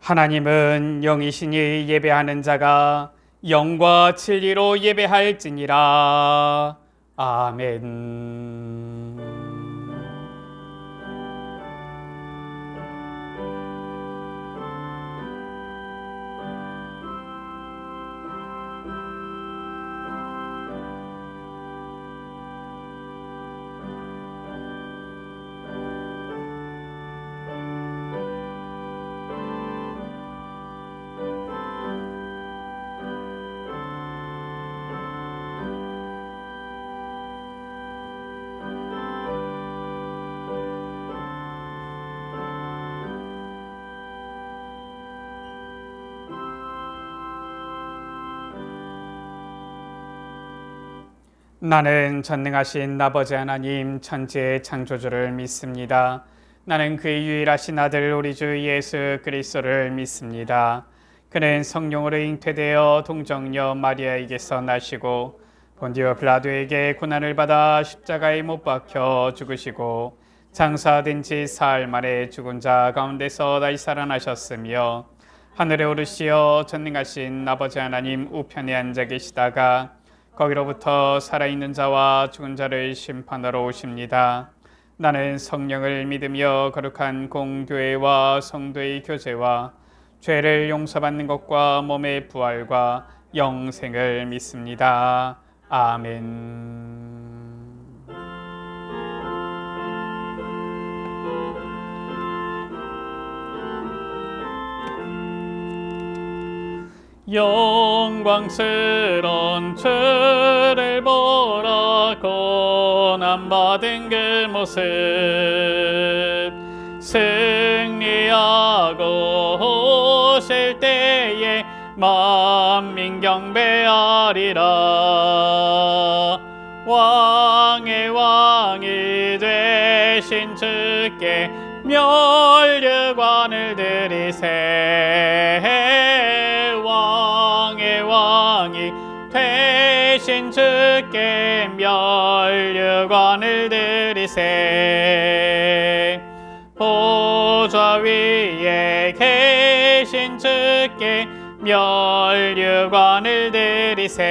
하나님은 영이시니 예배하는 자가 영과 진리로 예배할지니라. 아멘. 나는 전능하신 아버지 하나님 천지의 창조주를 믿습니다. 나는 그의 유일하신 아들 우리 주 예수 그리스도를 믿습니다. 그는 성령으로 잉태되어 동정녀 마리아에게서 나시고 본디오 빌라도에게 고난을 받아 십자가에 못 박혀 죽으시고 장사된 지 사흘 만에 죽은 자 가운데서 다시 살아나셨으며 하늘에 오르시어 전능하신 아버지 하나님 우편에 앉아 계시다가 거기로부터 살아있는 자와 죽은 자를 심판하러 오십니다. 나는 성령을 믿으며 거룩한 공교회와 성도의 교제와 죄를 용서받는 것과 몸의 부활과 영생을 믿습니다. 아멘. 영광스러운 주를 보라 고난받은 그 모습 승리하고 오실 때에 만민 경배하리라. 왕의 왕이 되신 주께 면류관을 드리세. 왕의 왕이 되신 주께 면류관을 드리세. 보좌 위에 계신 주께 면류관을 드리세.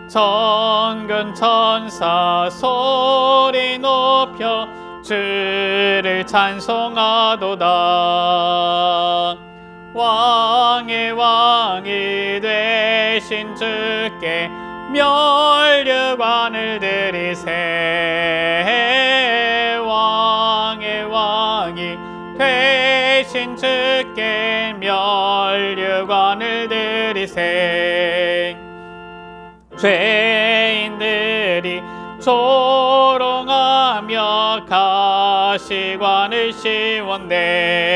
천군 천사 소리 높여 주를 찬송하도다. 왕의 왕이 되신 주께 면류관을 드리세. 왕의 왕이 되신 주께 면류관을 드리세. 죄인들이 조롱하며 가시관을 씌운대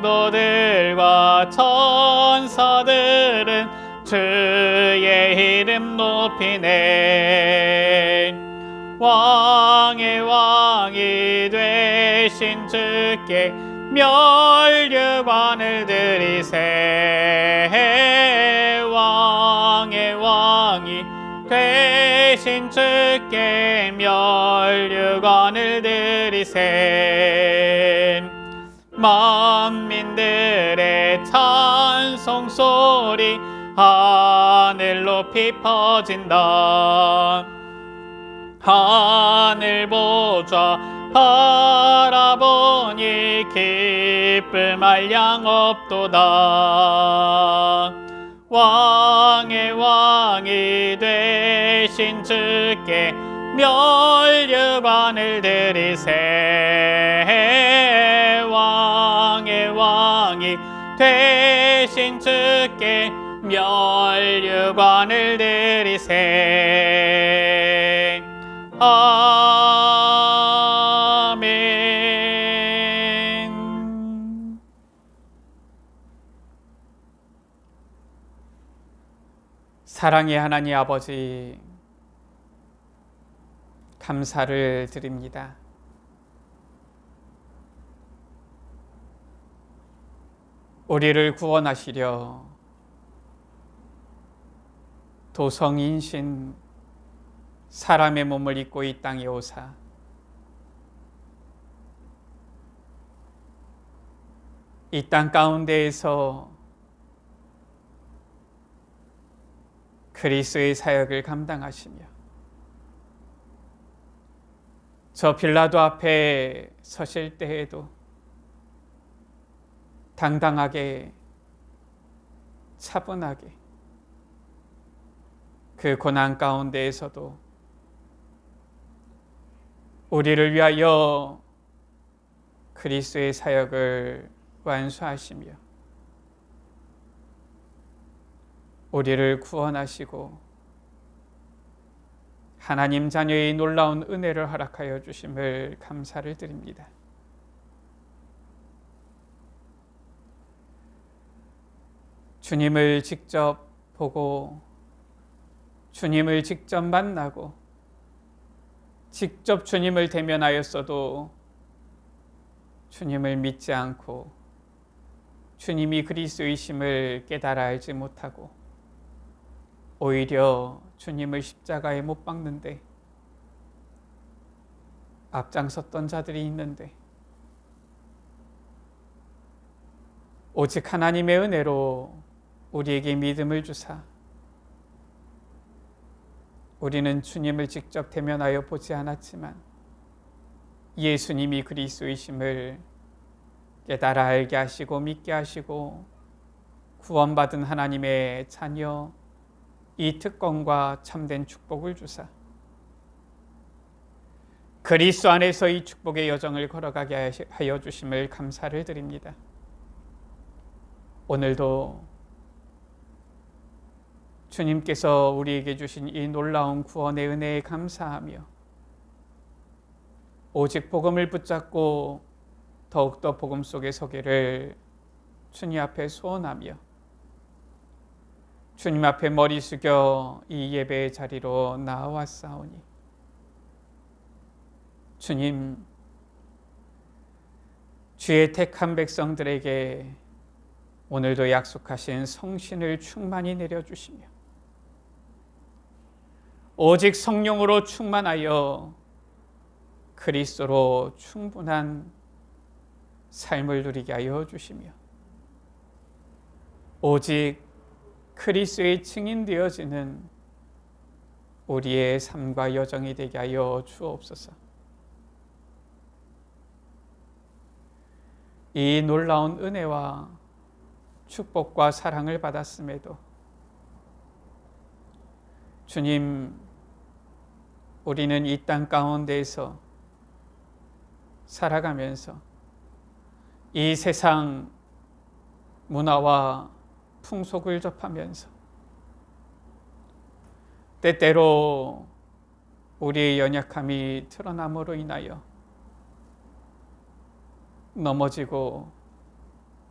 성도들과 천사들은 주의 이름 높이네. 왕의 왕이 되신 주께 면류관을 드리세. 왕의 왕이 되신 주께 면류관을 드리세. 만민들의 찬송 소리 하늘 높이 퍼진다. 하늘 보좌 바라보니 기쁨 한량 없도다. 왕의 왕이 되신 주께 면류관을 드리세. 왕의 왕이 되신 주께 면류관을 드리세. 아멘. 사랑의 하나님 아버지, 감사를 드립니다. 우리를 구원하시려 도성인신 사람의 몸을 입고 이 땅에 오사 이 땅 가운데에서 그리스도의 사역을 감당하시며 저 빌라도 앞에 서실 때에도 당당하게 차분하게 그 고난 가운데에서도 우리를 위하여 그리스도의 사역을 완수하시며 우리를 구원하시고 하나님 자녀의 놀라운 은혜를 허락하여 주심을 감사를 드립니다. 주님을 직접 보고 주님을 직접 만나고 직접 주님을 대면하였어도 주님을 믿지 않고 주님이 그리스도이심을 깨달아 알지 못하고 오히려 주님을 십자가에 못 박는데 앞장섰던 자들이 있는데 오직 하나님의 은혜로 우리에게 믿음을 주사 우리는 주님을 직접 대면하여 보지 않았지만 예수님이 그리스도이심을 깨달아 알게 하시고 믿게 하시고 구원받은 하나님의 자녀 이 특권과 참된 축복을 주사 그리스도 안에서 이 축복의 여정을 걸어가게 하여 주심을 감사를 드립니다. 오늘도 주님께서 우리에게 주신 이 놀라운 구원의 은혜에 감사하며 오직 복음을 붙잡고 더욱더 복음 속에 서기를 주님 앞에 소원하며 주님 앞에 머리 숙여 이 예배의 자리로 나아왔사오니 주님, 주의 택한 백성들에게 오늘도 약속하신 성신을 충만히 내려주시며 오직 성령으로 충만하여 그리스도로 충분한 삶을 누리게 하여 주시며 오직 그리스도의 증인되어지는 우리의 삶과 여정이 되게 하여 주옵소서. 이 놀라운 은혜와 축복과 사랑을 받았음에도 주님, 우리는 이 땅 가운데에서 살아가면서 이 세상 문화와 풍속을 접하면서 때때로 우리의 연약함이 드러남으로 인하여 넘어지고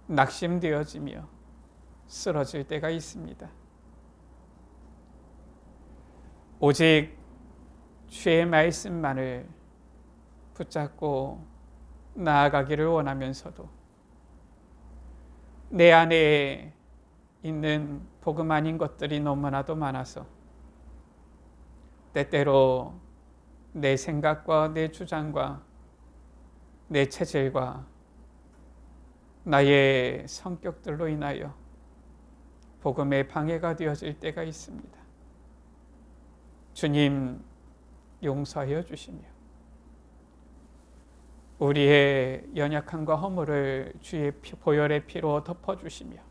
낙심되어지며 쓰러질 때가 있습니다. 오직 주의 말씀만을 붙잡고 나아가기를 원하면서도 내 안에 있는 복음 아닌 것들이 너무나도 많아서 때때로 내 생각과 내 주장과 내 체질과 나의 성격들로 인하여 복음에 방해가 되어질 때가 있습니다. 주님, 용서하여 주시며 우리의 연약함과 허물을 주의 보혈의 피로 덮어주시며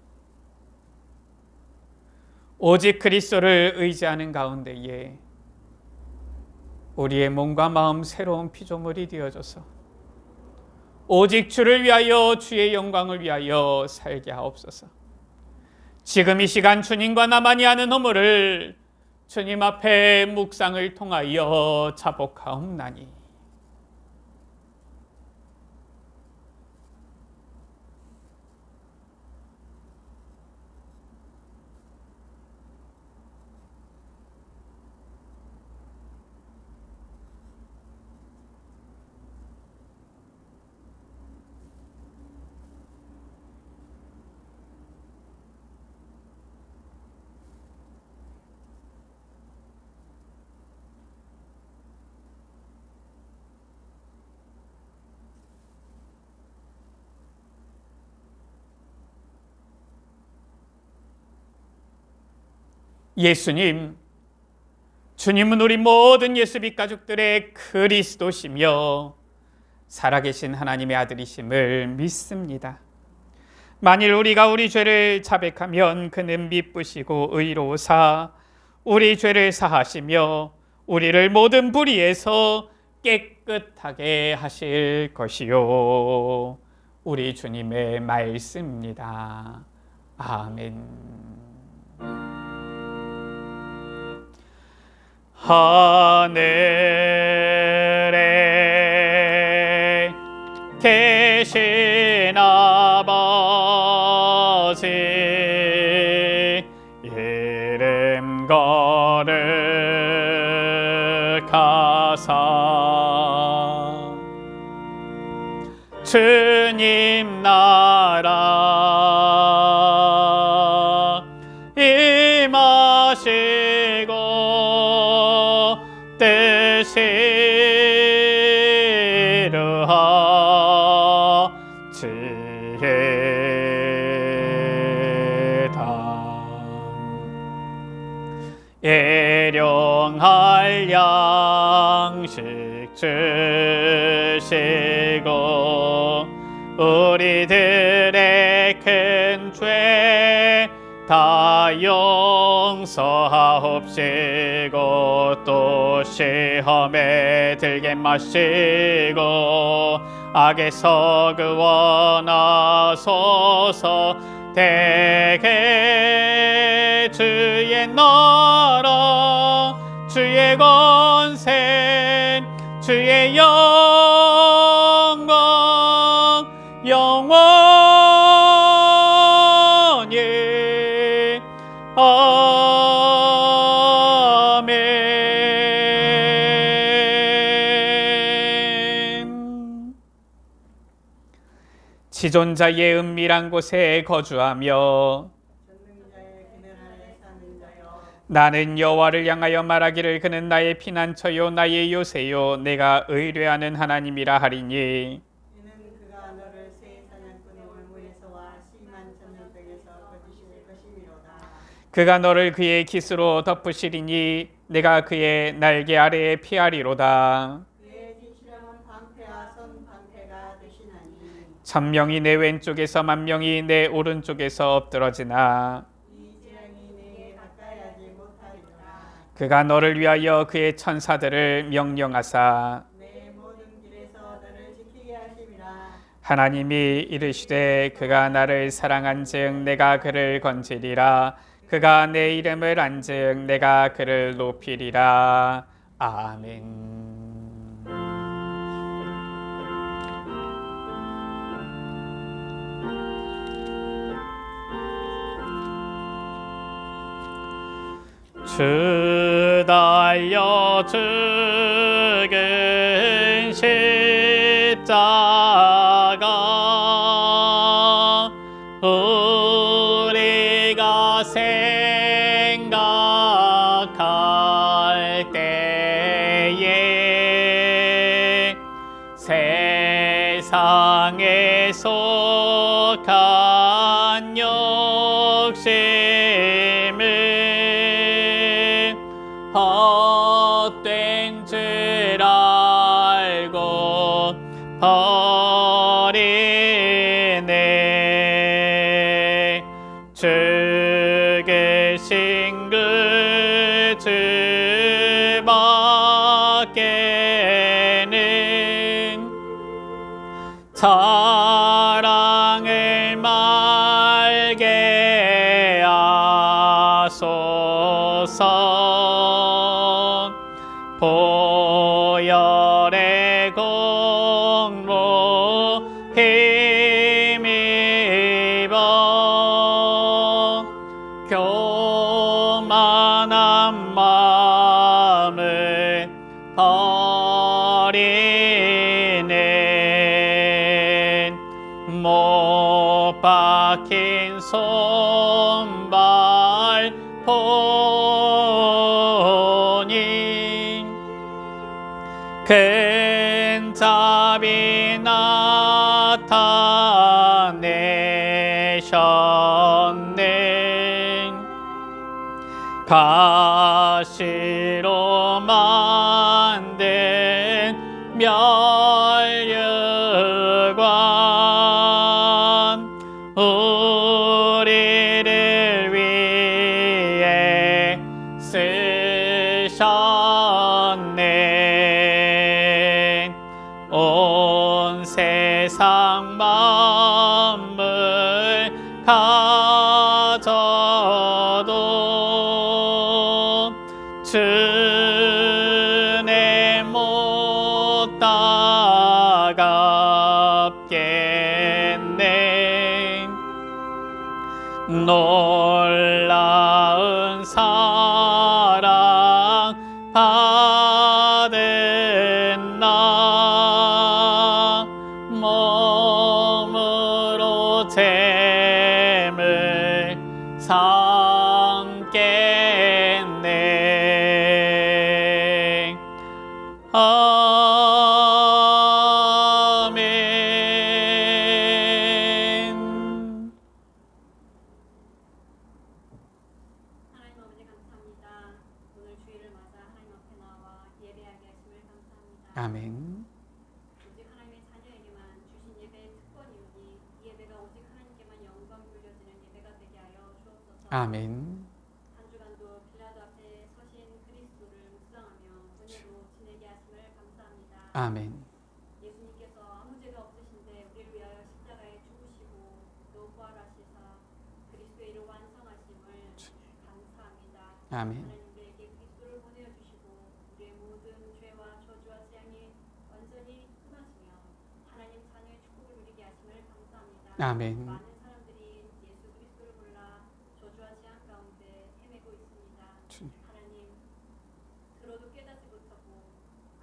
오직 그리스도를 의지하는 가운데에 우리의 몸과 마음 새로운 피조물이 되어져서 오직 주를 위하여 주의 영광을 위하여 살게 하옵소서. 지금 이 시간 주님과 나만이 하는 허물을 주님 앞에 묵상을 통하여 자복하옵나니 예수님, 주님은 우리 모든 예수빛 가족들의 그리스도시며 살아계신 하나님의 아들이심을 믿습니다. 만일 우리가 우리 죄를 자백하면 그는 미쁘시고 의로우사 우리 죄를 사하시며 우리를 모든 불의에서 깨끗하게 하실 것이요. 우리 주님의 말씀입니다. 아멘. 하늘에 계신 아버지, 이름 거룩하사 주님 나라 임하시고 뜻이 일용할 양식 주시고 우리들의 큰 죄 다 용서하옵시고 또 시험에 들게 마시고 악에서 구원하소서. 대개 주의 나라 주의 권세 주의 영광 영원히 아멘. 지존자의 은밀한 곳에 거주하며 나는 여호와를 향하여 말하기를 그는 나의 피난처요 나의 요새요 내가 의뢰하는 하나님이라 하리니. 이는 그가 너를 새 사냥꾼의 올무에서와 심한 전염병에서 거두실 것이미로다. 그가 너를 그의 깃으로 덮으시리니 내가 그의 날개 아래에 피하리로다. 그의 진실함은 방패와 손 방패가 되시나니 1000명이 내 왼쪽에서 10,000명이 내 오른쪽에서 엎드러지나 이 재앙이 내게 가까이 하지 못하리라. 그가 너를 위하여 그의 천사들을 명령하사 내 모든 길에서 너를 지키게 하심이라. 하나님이 이르시되 그가 나를 사랑한즉 내가 그를 건지리라. 그가 내 이름을 안즉 내가 그를 높이리라. 아멘. 주 달려 죽은 십자가 우리가 생각할 때에 세상에 속한 욕심을 헛된 줄 알고 버리네. 죽으신 그 주밖에는 사랑을 말게 하소서. 보혈의 공로 힘입어 교만한 마음을 버리네. 못 박힌 손발 보니 큰 자비 나타내셨네. 가시로 만든 면류관 우리를 위해 쓰셨네. 온 세상 만물 가져도 주내 못 따갑겠네. 놀라운 사랑 받은 나 몸으로 잼을 삼겠네. 아멘. 하나님 아버지 감사합니다. 오늘 주일을 맞아 하나님 앞에 나와 예배하게 하심을 감사합니다. 아멘. 오직 하나님의 자녀에게만 주신 예배의 특권이오니 이 예배가 오직 하나님께만 영광 돌려지는 예배가 되게 하여 주옵소서. 아멘. 한 주간도 빌라도 앞에 서신 그리스도를 묵상하며 은혜로 지내게 하심을 감사합니다. 아멘. 예수님께서 아무 죄가 없으신데 우리를 위하여 십자가에 죽으시고 또 부활하시사 그리스도의 일을 완성하심을 감사합니다. 아멘. 하나님 우리에게 그리스도를 보내어 주시고 우리의 모든 죄와 저주와 재앙이 완전히 끝나시며 하나님 자녀의 축복을 누리게 하심을 감사합니다. 아멘. 많은 사람들이 예수 그리스도를 몰라 저주와 재앙 가운데 헤매고 있습니다. 주님. 하나님 들어도 깨닫지 못하고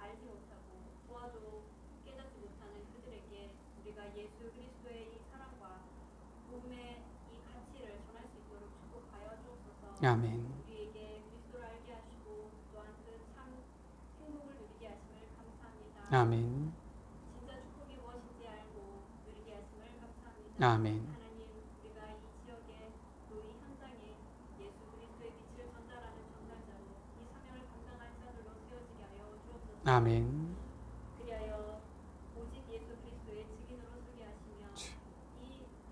알지 못하고 보아도 깨닫지 못하는 그들에게 우리가 예수 그리스도의 이 사랑과 복음의 이 가치를 전할 수 있도록 축복하여 주옵소서. 아멘. 우리에게 그리스도를 알게 하시고 또한 그 참 행복을 누리게 하심을 감사합니다. 아멘. 진짜 축복이 무엇인지 알고 누리게 하심을 감사합니다. 아멘. 하나님 우리가 이 지역에 또 이 현장에 예수 그리스도의 빛을 전달하는 전달자로 이 사명을 감당할 자들로 세워지게 하여 주옵소서. 아멘. 그리하여 오직 예수 그리스도의 증인으로 서게 하시며 이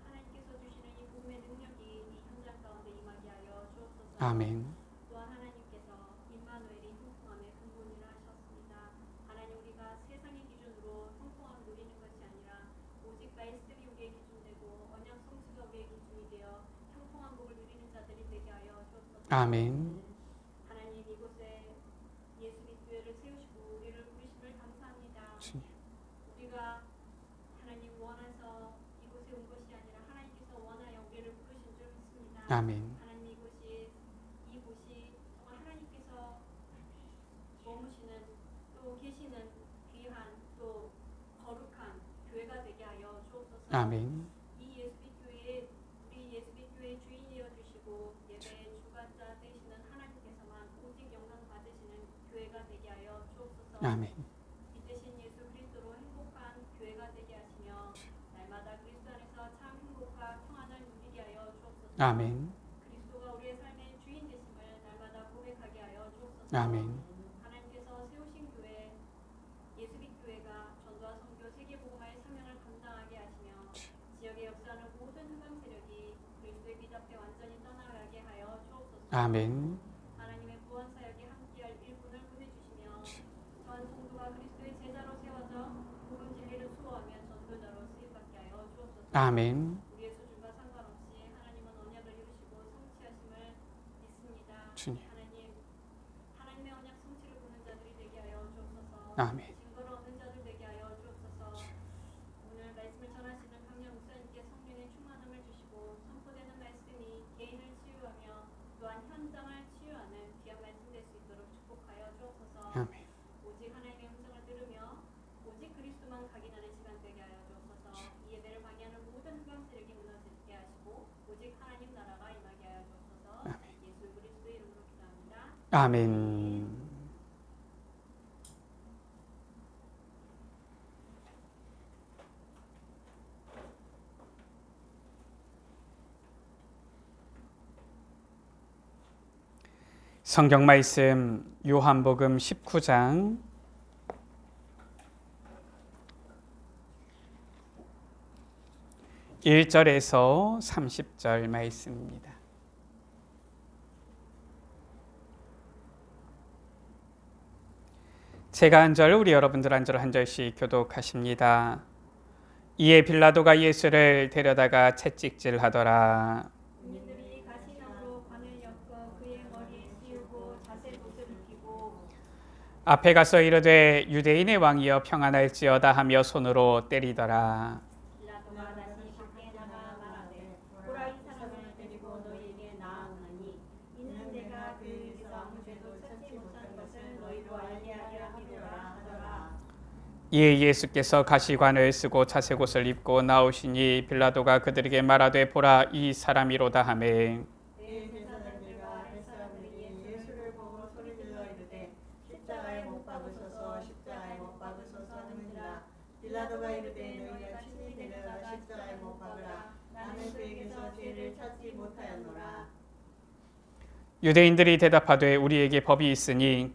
하나님께서 주시는 이 복음의 능력이 이 현장 가운데 임하게 하여 주옵소서. 아멘. 또한 하나님께서 임마누엘이 형통함의 근본이라 하셨습니다. 하나님 우리가 세상의 기준으로 형통함을 누리는 것이 아니라 오직 말씀이 우리의 기준되고 언약 성취가 우리의 기준이 되어 형통한 복을 누리는 자들이 되게 하여 주옵소서. 아멘. 하나님 이곳에 예수 그리스도를 세우시고 우리를 부르심을 감사합니다. 주님. 우리가 하나님 원해서 이곳에 온 것이 아니라 하나님께서 원하여 우리를 부르신 줄 믿습니다. 아멘. 하나님 이곳이 정말 하나님께서 머무시는 또 계시는 귀한 또 거룩한 교회가 되게 하여 주옵소서. 아멘. 이 예수빛교회에 우리 예수빛교회의 주인이어 주시고 예배의 주관자 되시는 하나님께서만 오직 영광 받으시는 교회가 되게 하여 주옵소서. 아멘. 빛 대신 예수 그리스도로 행복한 교회가 되게 하시며 날마다 그리스도 안에서 참 행복과 평안을 누리게 하여 주옵소서. 아멘. 그리스도가 우리의 삶의 주인 되심을 날마다 고백하게 하여 주옵소서. 아멘. 하나님께서 세우신 교회 예수빛 교회가 전도와 선교 세계복음화의 사명을 감당하게 하시며 지역에 역사하는 모든 흑암 세력이 그리스도의 빛 앞에 완전히 떠나가게 하여 주옵소서. 아멘. 하나님의 구원 사역에 함께할 일꾼을 보내주시며 전 성도가 그리스도의 제자로 세워져 복음 진리를 수호하며 전도자로 쓰임받게 하여 주옵소서. 아멘. 우리의 수준과 상관없이 하나님은 언약을 이루시고 성취하심을 믿습니다. 주님. 하나님의 언약 성취를 보는 자들이 되게 하여 주옵소서. 아멘. 증거를 얻는 자들 되게 하여 주옵소서. 오늘 말씀을 전하시는 강렬 목사님께 성령의 충만함을 주시고 선포되는 말씀이 개인을 치유하며 또한 현장을 치유하는 귀한 말씀 될 수 있도록 축복하여 주옵소서. 아멘. 오직 하나님의 음성을 들으며 오직 그리스도만 각인하는 시간 되게 하여 주옵소서. 이 예배를 방해하는 모든 흑암 세력이 무너지게 하시고 오직 하나님 나라가 임하게 하여 주옵소서. 예수 그리스도의 이름으로 기도합니다. 아멘. 성경 말씀 요한복음 19장 1절에서 30절 말씀입니다. 제가 한 절, 우리 여러분들 한 절 한 절씩 교독하십니다. 이에 빌라도가 예수를 데려다가 채찍질하더라. 군인들이 가시나무로 관을 엮어 그의 머리에 씌우고 자색옷을 입히고 앞에 가서 이르되 유대인의 왕이여 평안할지어다 하며 손으로 때리더라. 빌라도가 다시 밖에 나가 말하되 보라, 이 사람을 데리고 너희에게 나아오나니 이는 내가 그에게서 아무 죄도 찾지 못한 것을 너희로 알게 하려 함이로라 하더라. 이에 예수께서 가시관을 쓰고 자색옷을 입고 나오시니 빌라도가 그들에게 말하되 보라, 이 사람이로다 하매 대제사장들과 햇사람들이 예수를 보고 소리질러 이르되 십자가에 못 박으소서, 십자가에 못 박으소서 하는지라. 빌라도가 이르되 너희가 친히 데려다가 십자가에 못 박으라. 나는 그에게서 죄를 찾지 못하였노라. 유대인들이 대답하되 우리에게 법이 있으니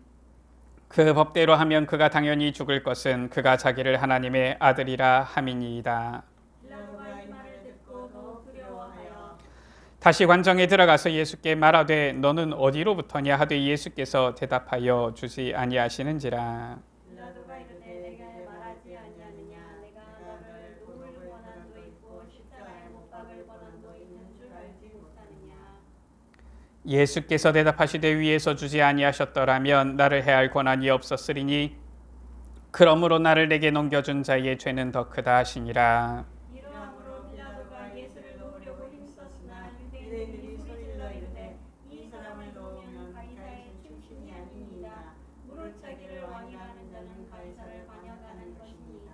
그 법대로 하면 그가 당연히 죽을 것은 그가 자기를 하나님의 아들이라 함이니이다. 빌라도가 이 말을 듣고 더욱 두려워하여 다시 관정에 들어가서 예수께 말하되 너는 어디로부터냐 하되 예수께서 대답하여 주지 아니하시는지라. 빌라도가 이르되 내가 말하지 아니하느냐 내가 너를 놓을 권한도 있고 십자가에 못 박을 권한도 있는 줄 알지 못하느냐. 예수께서 대답하시되 위에서 주지 아니하셨더라면 나를 해할 권한이 없었으리니 그러므로 나를 내게 넘겨준 자의 죄는 더 크다 하시니라. 이러함으로 빌라도가 예수를 놓으려고 힘썼으나 유대인들이 소리질러 이르되 이 사람을 놓으면 가이사의 충신이 아니니이다. 무릇 자기를 왕이 하는 자는 가이사를 반역하는 것입니다.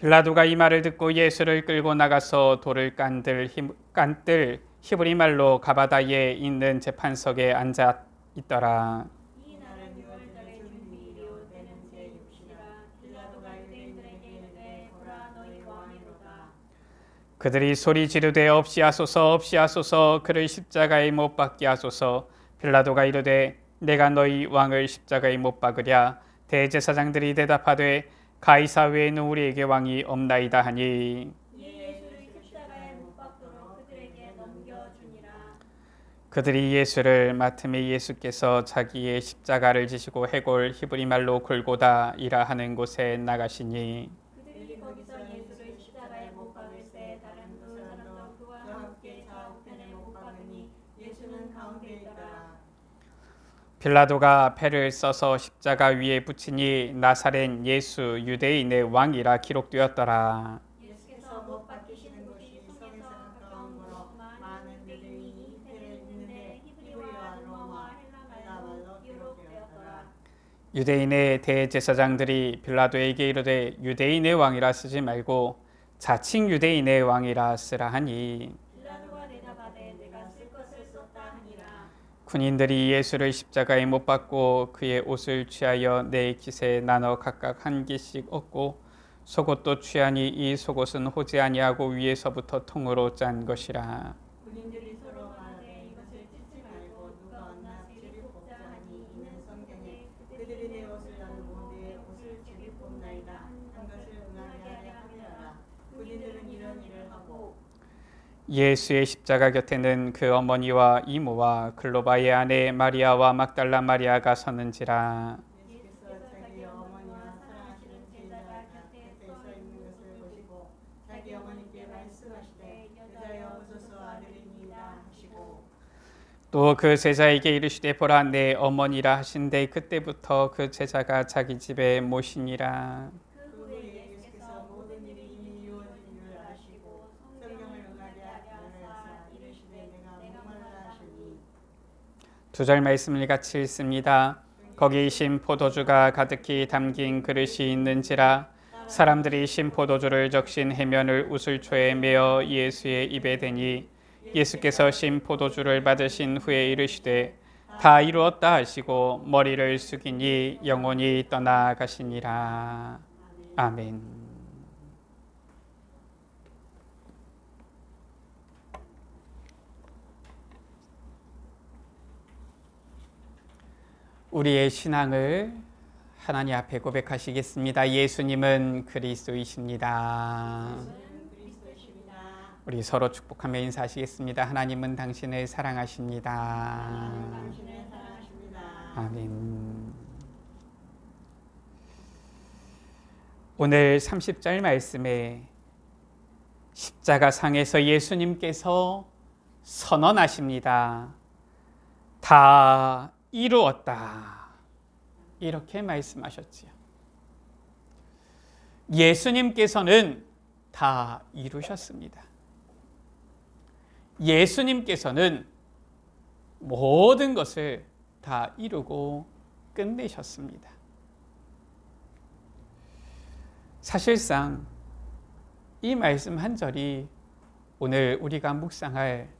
빌라도가 이 말을 듣고 예수를 끌고 나가서 돌을 깐들 히브리 말로 가바다에 있는 재판석에 앉아 있더라. 이 날은 6월절의 준비일이요 때는 제6시라. 빌라도가 유대인들에게 이르되 보라, 너희 왕이로다. 그들이 소리 지르되 없이하소서 없이하소서 그를 십자가에 못 박게 하소서. 빌라도가 이르되 내가 너희 왕을 십자가에 못 박으랴. 대제사장들이 대답하되 가이사 외에는 우리에게 왕이 없나이다 하니 이에 예수를 십자가에 못 박도록 그들에게 넘겨주니라. 그들이 예수를 맡음에 예수께서 자기의 십자가를 지시고 해골 히브리 말로 골고다이라 하는 곳에 나가시니 그들이 거기서 예수를 십자가에 못 박을새 다른 두 사람도 그와 함께 좌우편에 못 박으니 예수는 가운데 있더라. 빌라도가 패를 써서 십자가 위에 붙이니 나사렛 예수 유대인의 왕이라 기록되었더라. 예수께서 못 박히시는 곳이 성에서 가까움으로 많은 유대인이 이 패를 입는데 히브리와 로마와 헬라 말로 기록되었더라. 유대인의 대제사장들이 빌라도에게 이르되 유대인의 왕이라 쓰지 말고 자칭 유대인의 왕이라 쓰라 하니 빌라도가 대답하되 내가 쓸 것을 썼다 하니라. 군인들이 예수를 십자가에 못 박고 그의 옷을 취하여 네 깃에 나눠 각각 한 깃씩 얻고 속옷도 취하니 이 속옷은 호지 아니하고 위에서부터 통으로 짠 것이라. 군인들이 서로 말하되 이것을 찢지 말고 누가 얻나 제비 뽑자 하니 이는 성경에 그들이 내 옷을 나누고 내 옷을 제비 뽑나이다 한 것을 응하게 하려 함이라. 군인들은 이런 일을 하고 예수의 십자가 곁에는 그 어머니와 이모와 글로바의 아내 마리아와 막달라 마리아가 서는지라. 예수께서 자기 어머니와 사랑하시는 제자가 곁에 서 있는 것을 보시고 자기 어머니께 말씀하시되 여자여 웃어서 아들이니이다 하시고 또 그 제자에게 이르시되 보라 내 어머니라 하신데 그때부터 그 제자가 자기 집에 모시니라. 그 후에 예수께서 모든 일이 이미 이루어진 줄 아시고 성경을 응하게 하사 이르시되 내가 목말라 하시니. 두 절 말씀을 같이 읽습니다. 거기 신 포도주가 가득히 담긴 그릇이 있는지라. 사람들이 신 포도주를 적신 해면을 우슬초에 메어 예수의 입에 대니 예수께서 신 포도주를 받으신 후에 이르시되 다 이루었다 하시고 머리를 숙이니 영혼이 떠나가시니라. 아멘. 우리의 신앙을 하나님 앞에 고백하시겠습니다. 예수님은 그리스도이십니다. 그리스도이십니다. 우리 서로 축복하며 인사하시겠습니다. 하나님은 당신을 사랑하십니다. 당신을 사랑하십니다. 아멘. 오늘 30절 말씀에 십자가상에서 예수님께서 선언하십니다. 다 이루었다. 이렇게 말씀하셨지요. 예수님께서는 다 이루셨습니다. 예수님께서는 모든 것을 다 이루고 끝내셨습니다. 사실상 이 말씀 한 절이 오늘 우리가 묵상할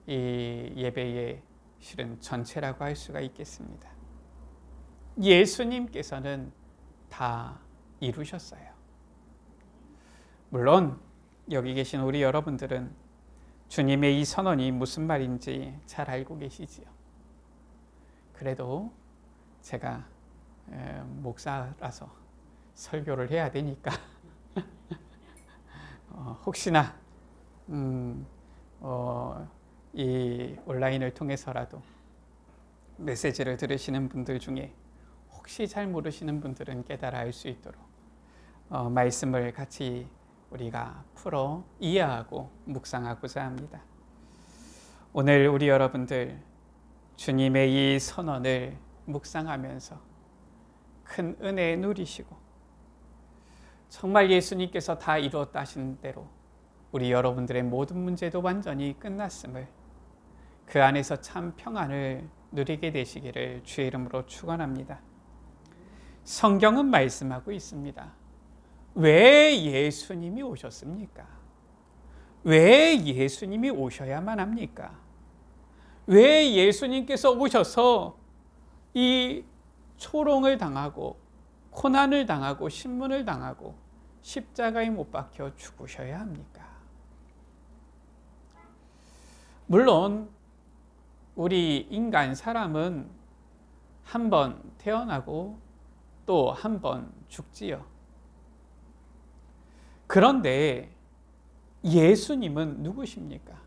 이 예배의 실은 전체라고 할 수가 있겠습니다. 예수님께서는 다 이루셨어요. 물론 여기 계신 우리 여러분들은 주님의 이 선언이 무슨 말인지 잘 알고 계시지요. 그래도 제가 목사라서 설교를 해야 되니까 혹시나 이 온라인을 통해서라도 메시지를 들으시는 분들 중에 혹시 잘 모르시는 분들은 깨달아 알 수 있도록 말씀을 같이 우리가 풀어 이해하고 묵상하고자 합니다. 오늘 우리 여러분들 주님의 이 선언을 묵상하면서 큰 은혜 누리시고 정말 예수님께서 다 이루었다 하신 대로 우리 여러분들의 모든 문제도 완전히 끝났음을 그 안에서 참 평안을 누리게 되시기를 주의 이름으로 축원합니다. 성경은 말씀하고 있습니다. 왜 예수님이 오셨습니까? 왜 예수님이 오셔야만 합니까? 왜 예수님께서 오셔서 이 초롱을 당하고 고난을 당하고 신문을 당하고 십자가에 못 박혀 죽으셔야 합니까? 물론 우리 인간 사람은 한 번 태어나고 또 한 번 죽지요. 그런데 예수님은 누구십니까?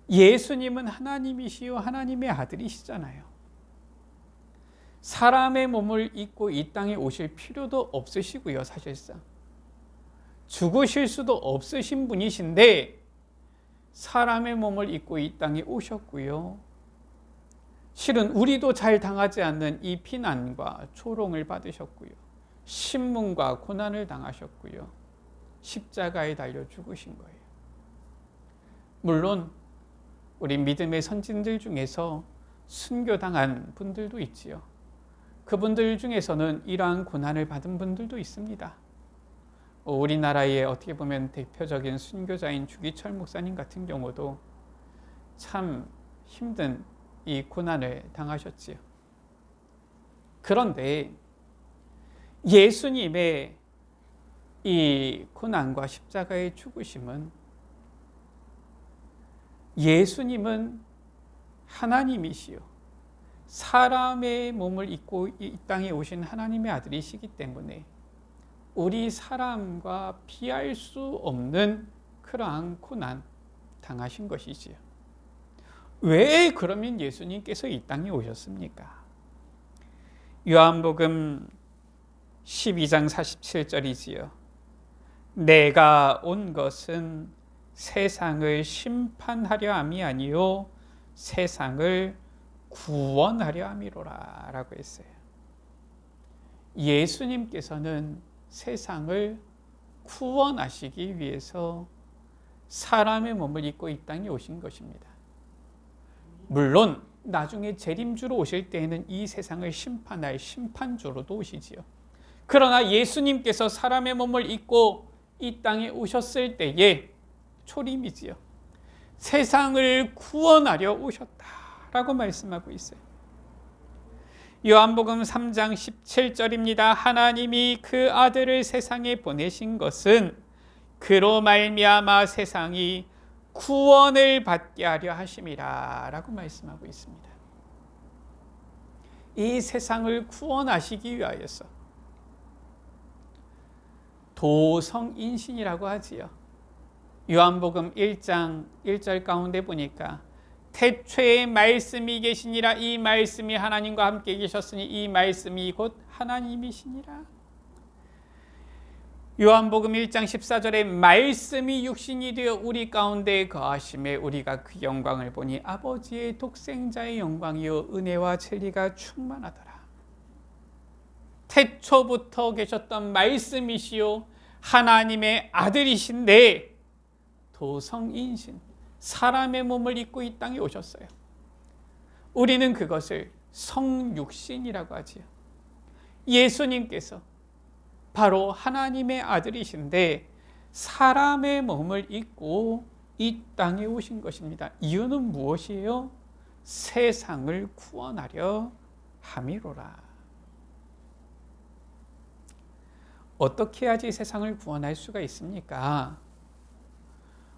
예수님은 하나님이시요 하나님의 아들이시잖아요. 사람의 몸을 입고 이 땅에 오실 필요도 없으시고요. 사실상 죽으실 수도 없으신 분이신데 사람의 몸을 입고 이 땅에 오셨고요. 실은 우리도 잘 당하지 않는 이 피난과 초롱을 받으셨고요. 신문과 고난을 당하셨고요. 십자가에 달려 죽으신 거예요. 물론 우리 믿음의 선진들 중에서 순교당한 분들도 있지요. 그분들 중에서는 이러한 고난을 받은 분들도 있습니다. 우리나라의 어떻게 보면 대표적인 순교자인 주기철 목사님 같은 경우도 참 힘든 이 고난을 당하셨지요. 그런데 예수님의 이 고난과 십자가의 죽으심은 예수님은 하나님이시요 사람의 몸을 입고 이 땅에 오신 하나님의 아들이시기 때문에 우리 사람과 피할 수 없는 그러한 고난 당하신 것이지요. 왜 그러면 예수님께서 이 땅에 오셨습니까? 요한복음 12장 47절이지요. 내가 온 것은 세상을 심판하려 함이 아니요 세상을 구원하려 함이로라 라고 했어요. 예수님께서는 세상을 구원하시기 위해서 사람의 몸을 입고 이 땅에 오신 것입니다. 물론 나중에 재림주로 오실 때에는 이 세상을 심판할 심판주로도 오시지요. 그러나 예수님께서 사람의 몸을 입고 이 땅에 오셨을 때에 초림이지요. 세상을 구원하려 오셨다라고 말씀하고 있어요. 요한복음 3장 17절입니다. 하나님이 그 아들을 세상에 보내신 것은 그로 말미암아 세상이 구원을 받게 하려 하심이라 라고 말씀하고 있습니다. 이 세상을 구원하시기 위하여서 도성인신이라고 하지요. 요한복음 1장 1절 가운데 보니까 태초에 말씀이 계시니라. 이 말씀이 하나님과 함께 계셨으니 이 말씀이 곧 하나님이시니라. 요한복음 1장 14절에 말씀이 육신이 되어 우리 가운데 거하심에 우리가 그 영광을 보니 아버지의 독생자의 영광이요 은혜와 진리가 충만하더라. 태초부터 계셨던 말씀이시요 하나님의 아들이신데 도성인신, 사람의 몸을 입고 이 땅에 오셨어요. 우리는 그것을 성육신이라고 하지요. 예수님께서 바로 하나님의 아들이신데 사람의 몸을 입고 이 땅에 오신 것입니다. 이유는 무엇이에요? 세상을 구원하려 함이로라. 어떻게 해야지 세상을 구원할 수가 있습니까?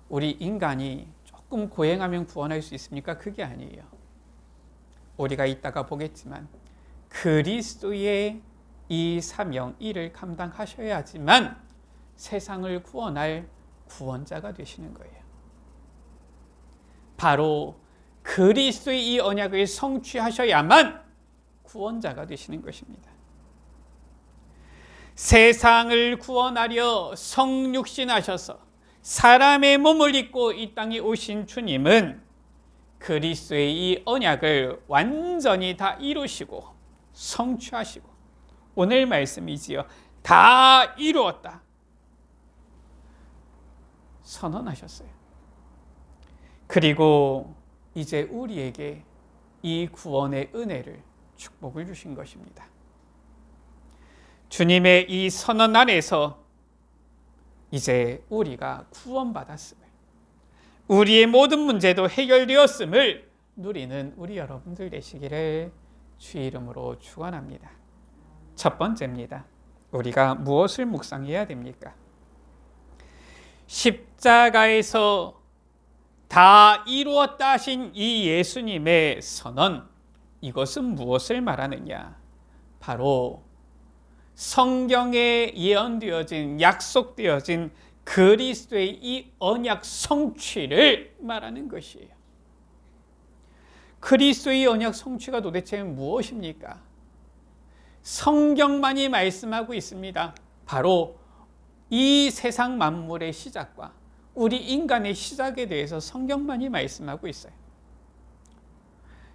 우리 인간이 조금 고행하면 구원할 수 있습니까? 그게 아니에요. 우리가 이따가 보겠지만 그리스도의 이 사명, 이를 감당하셔야지만 세상을 구원할 구원자가 되시는 거예요. 바로 그리스도의 이 언약을 성취하셔야만 구원자가 되시는 것입니다. 세상을 구원하려 성육신하셔서 사람의 몸을 입고 이 땅에 오신 주님은 그리스도의 이 언약을 완전히 다 이루시고 성취하시고 오늘 말씀이지요. 다 이루었다. 선언하셨어요. 그리고 이제 우리에게 이 구원의 은혜를 축복을 주신 것입니다. 주님의 이 선언 안에서 이제 우리가 구원받았음을, 우리의 모든 문제도 해결되었음을 누리는 우리 여러분들 되시기를 주의 이름으로 축원합니다. 첫 번째입니다. 우리가 무엇을 묵상해야 됩니까? 십자가에서 다 이루었다 하신 이 예수님의 선언, 이것은 무엇을 말하느냐? 바로 성경에 예언되어진, 약속되어진 그리스도의 이 언약 성취를 말하는 것이에요. 그리스도의 언약 성취가 도대체 무엇입니까? 성경만이 말씀하고 있습니다. 바로 이 세상 만물의 시작과 우리 인간의 시작에 대해서 성경만이 말씀하고 있어요.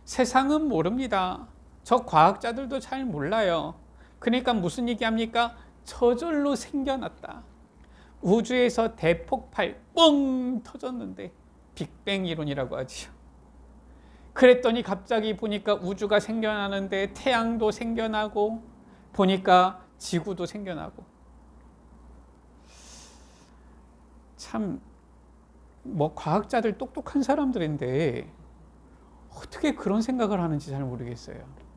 세상은 모릅니다. 저 과학자들도 잘 몰라요. 그러니까 무슨 얘기합니까? 저절로 생겨났다. 우주에서 대폭발 뻥 터졌는데 빅뱅 이론이라고 하지요. 그랬더니 갑자기 보니까 우주가 생겨나는데 태양도 생겨나고 보니까 지구도 생겨나고. 참 과학자들 똑똑한 사람들인데 어떻게 그런 생각을 하는지 잘 모르겠어요.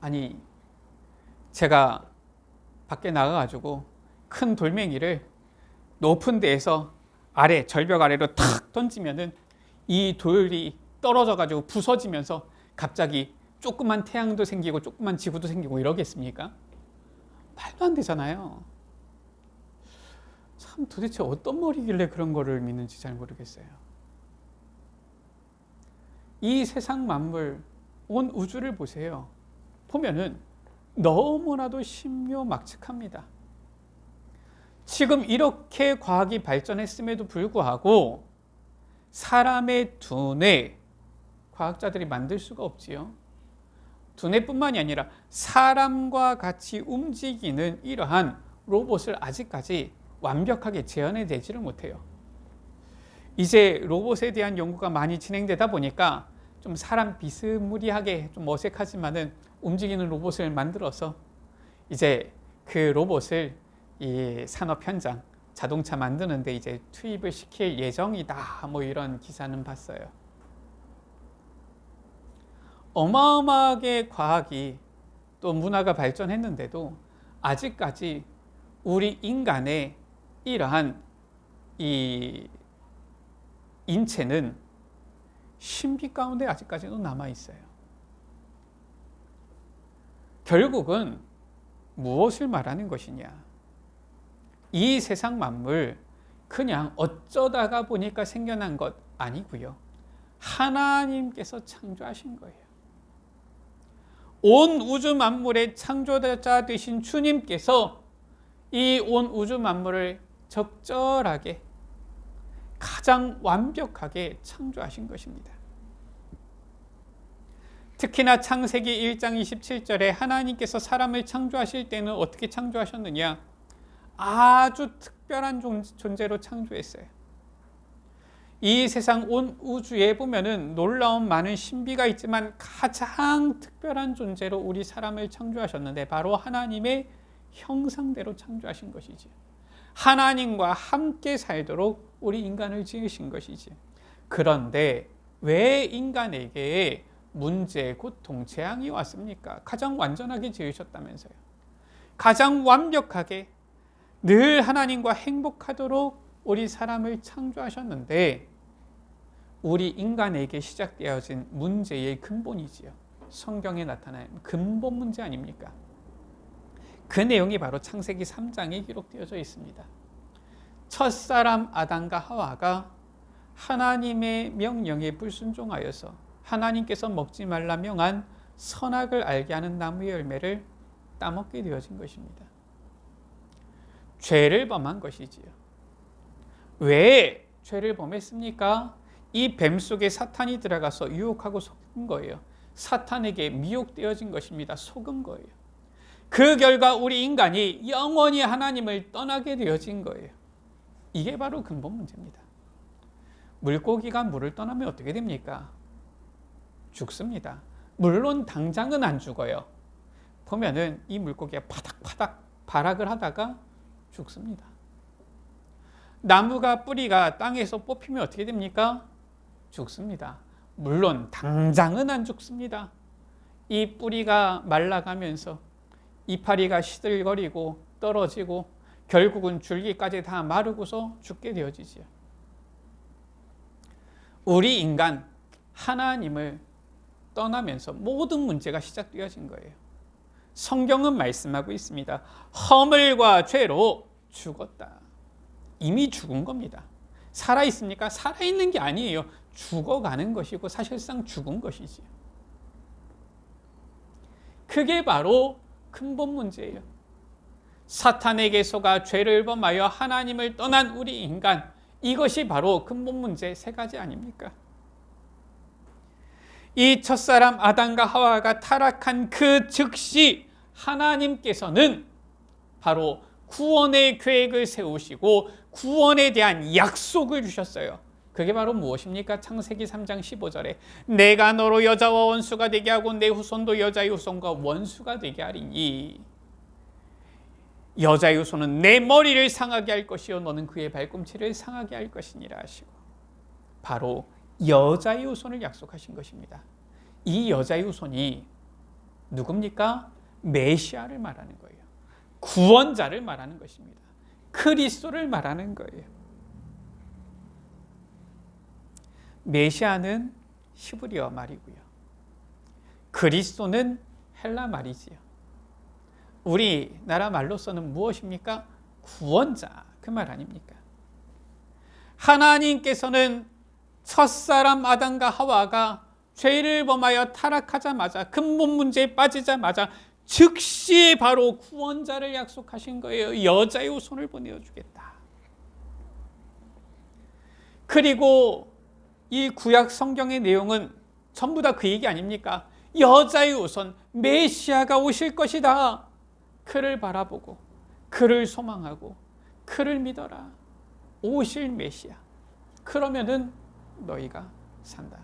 아니, 제가 밖에 나가가지고 큰 돌멩이를 높은 데에서 아래, 절벽 아래로 탁 던지면은 이 돌이 떨어져가지고 부서지면서 갑자기 조그만 태양도 생기고 조그만 지구도 생기고 이러겠습니까? 말도 안 되잖아요. 참 도대체 어떤 머리길래 그런 거를 믿는지 잘 모르겠어요. 이 세상 만물, 온 우주를 보세요. 보면은 너무나도 신묘막측합니다. 지금 이렇게 과학이 발전했음에도 불구하고 사람의 두뇌, 과학자들이 만들 수가 없지요. 두뇌뿐만이 아니라 사람과 같이 움직이는 이러한 로봇을 아직까지 완벽하게 재현해내지를 못해요. 이제 로봇에 대한 연구가 많이 진행되다 보니까 좀 사람 비스무리하게 좀 어색하지만은 움직이는 로봇을 만들어서 이제 그 로봇을 이 산업 현장, 자동차 만드는데 이제 투입을 시킬 예정이다. 이런 기사는 봤어요. 어마어마하게 과학이 또 문화가 발전했는데도 아직까지 우리 인간의 이러한 이 인체는 신비 가운데 아직까지도 남아 있어요. 결국은 무엇을 말하는 것이냐? 이 세상 만물 그냥 어쩌다가 보니까 생겨난 것 아니고요. 하나님께서 창조하신 거예요. 온 우주 만물의 창조자 되신 주님께서 이 온 우주 만물을 적절하게 가장 완벽하게 창조하신 것입니다. 특히나 창세기 1장 27절에 하나님께서 사람을 창조하실 때는 어떻게 창조하셨느냐? 아주 특별한 존재로 창조했어요. 이 세상 온 우주에 보면은 놀라운 많은 신비가 있지만 가장 특별한 존재로 우리 사람을 창조하셨는데 바로 하나님의 형상대로 창조하신 것이지. 하나님과 함께 살도록 우리 인간을 지으신 것이지. 그런데 왜 인간에게 문제, 고통, 재앙이 왔습니까? 가장 완전하게 지으셨다면서요. 가장 완벽하게 늘 하나님과 행복하도록 우리 사람을 창조하셨는데 우리 인간에게 시작되어진 문제의 근본이지요. 성경에 나타나는 근본 문제 아닙니까? 그 내용이 바로 창세기 3장에 기록되어져 있습니다. 첫사람 아담과 하와가 하나님의 명령에 불순종하여서 하나님께서 먹지 말라 명한 선악을 알게 하는 나무의 열매를 따먹게 되어진 것입니다. 죄를 범한 것이지요. 왜 죄를 범했습니까? 이 뱀 속에 사탄이 들어가서 유혹하고 속은 거예요. 사탄에게 미혹되어진 것입니다. 속은 거예요. 그 결과 우리 인간이 영원히 하나님을 떠나게 되어진 거예요. 이게 바로 근본 문제입니다. 물고기가 물을 떠나면 어떻게 됩니까? 죽습니다. 물론 당장은 안 죽어요. 보면은 이 물고기가 파닥파닥 발악을 하다가 죽습니다. 나무가 뿌리가 땅에서 뽑히면 어떻게 됩니까? 죽습니다. 물론 당장은 안 죽습니다. 이 뿌리가 말라가면서 이파리가 시들거리고 떨어지고 결국은 줄기까지 다 마르고서 죽게 되어지지요. 우리 인간 하나님을 떠나면서 모든 문제가 시작되어진 거예요. 성경은 말씀하고 있습니다. 허물과 죄로 죽었다. 이미 죽은 겁니다. 살아있습니까? 살아있는 게 아니에요. 죽어가는 것이고 사실상 죽은 것이지. 그게 바로 근본 문제예요. 사탄에게 속아 죄를 범하여 하나님을 떠난 우리 인간, 이것이 바로 근본 문제 세 가지 아닙니까? 이 첫사람 아담과 하와가 타락한 그 즉시 하나님께서는 바로 구원의 계획을 세우시고 구원에 대한 약속을 주셨어요. 그게 바로 무엇입니까? 창세기 3장 15절에 내가 너로 여자와 원수가 되게 하고 내 후손도 여자의 후손과 원수가 되게 하리니 여자의 후손은 내 머리를 상하게 할 것이요 너는 그의 발꿈치를 상하게 할 것이니라 하시고 바로 여자의 후손을 약속하신 것입니다. 이 여자의 후손이 누굽니까? 메시아를 말하는 거예요. 구원자를 말하는 것입니다. 그리스도를 말하는 거예요. 메시아는 히브리어 말이고요. 그리스도는 헬라 말이지요. 우리나라 말로서는 무엇입니까? 구원자, 그 말 아닙니까? 하나님께서는 첫사람 아담과 하와가 죄를 범하여 타락하자마자 근본 문제에 빠지자마자 즉시 바로 구원자를 약속하신 거예요. 여자의 후손을 보내주겠다. 그리고 이 구약 성경의 내용은 전부 다 그 얘기 아닙니까? 여자의 후손 메시아가 오실 것이다. 그를 바라보고 그를 소망하고 그를 믿어라. 오실 메시아. 그러면은 너희가 산다.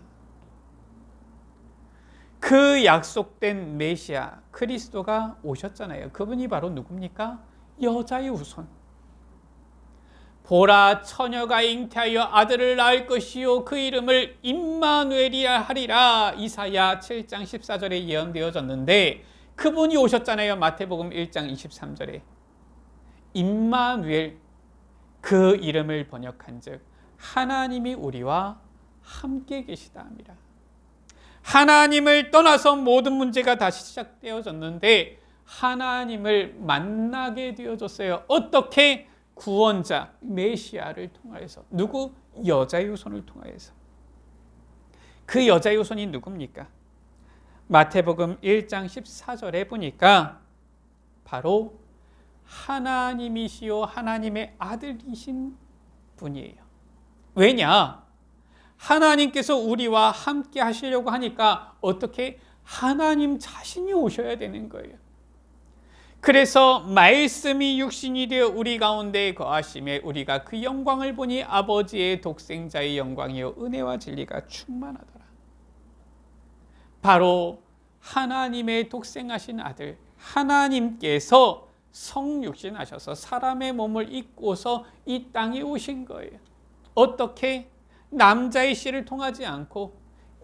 그 약속된 메시아 그리스도가 오셨잖아요. 그분이 바로 누굽니까? 여자의 후손. 보라 처녀가 잉태하여 아들을 낳을 것이요 그 이름을 임마누엘이라 하리라. 이사야 7장 14절에 예언되어졌는데 그분이 오셨잖아요. 마태복음 1장 23절에 임마누엘, 그 이름을 번역한즉 하나님이 우리와 함께 계시다 함이라. 하나님을 떠나서 모든 문제가 다시 시작되어졌는데 하나님을 만나게 되어졌어요. 어떻게? 구원자 메시아를 통하여서. 누구? 여자의 후손을 통하여서. 그 여자의 후손이 누굽니까? 마태복음 1장 14절에 보니까 바로 하나님이시요 하나님의 아들이신 분이에요. 왜냐? 하나님께서 우리와 함께 하시려고 하니까 어떻게? 하나님 자신이 오셔야 되는 거예요. 그래서 말씀이 육신이 되어 우리 가운데 거하심에 우리가 그 영광을 보니 아버지의 독생자의 영광이요 은혜와 진리가 충만하더라. 바로 하나님의 독생하신 아들 하나님께서 성육신하셔서 사람의 몸을 입고서 이 땅에 오신 거예요. 어떻게? 남자의 씨를 통하지 않고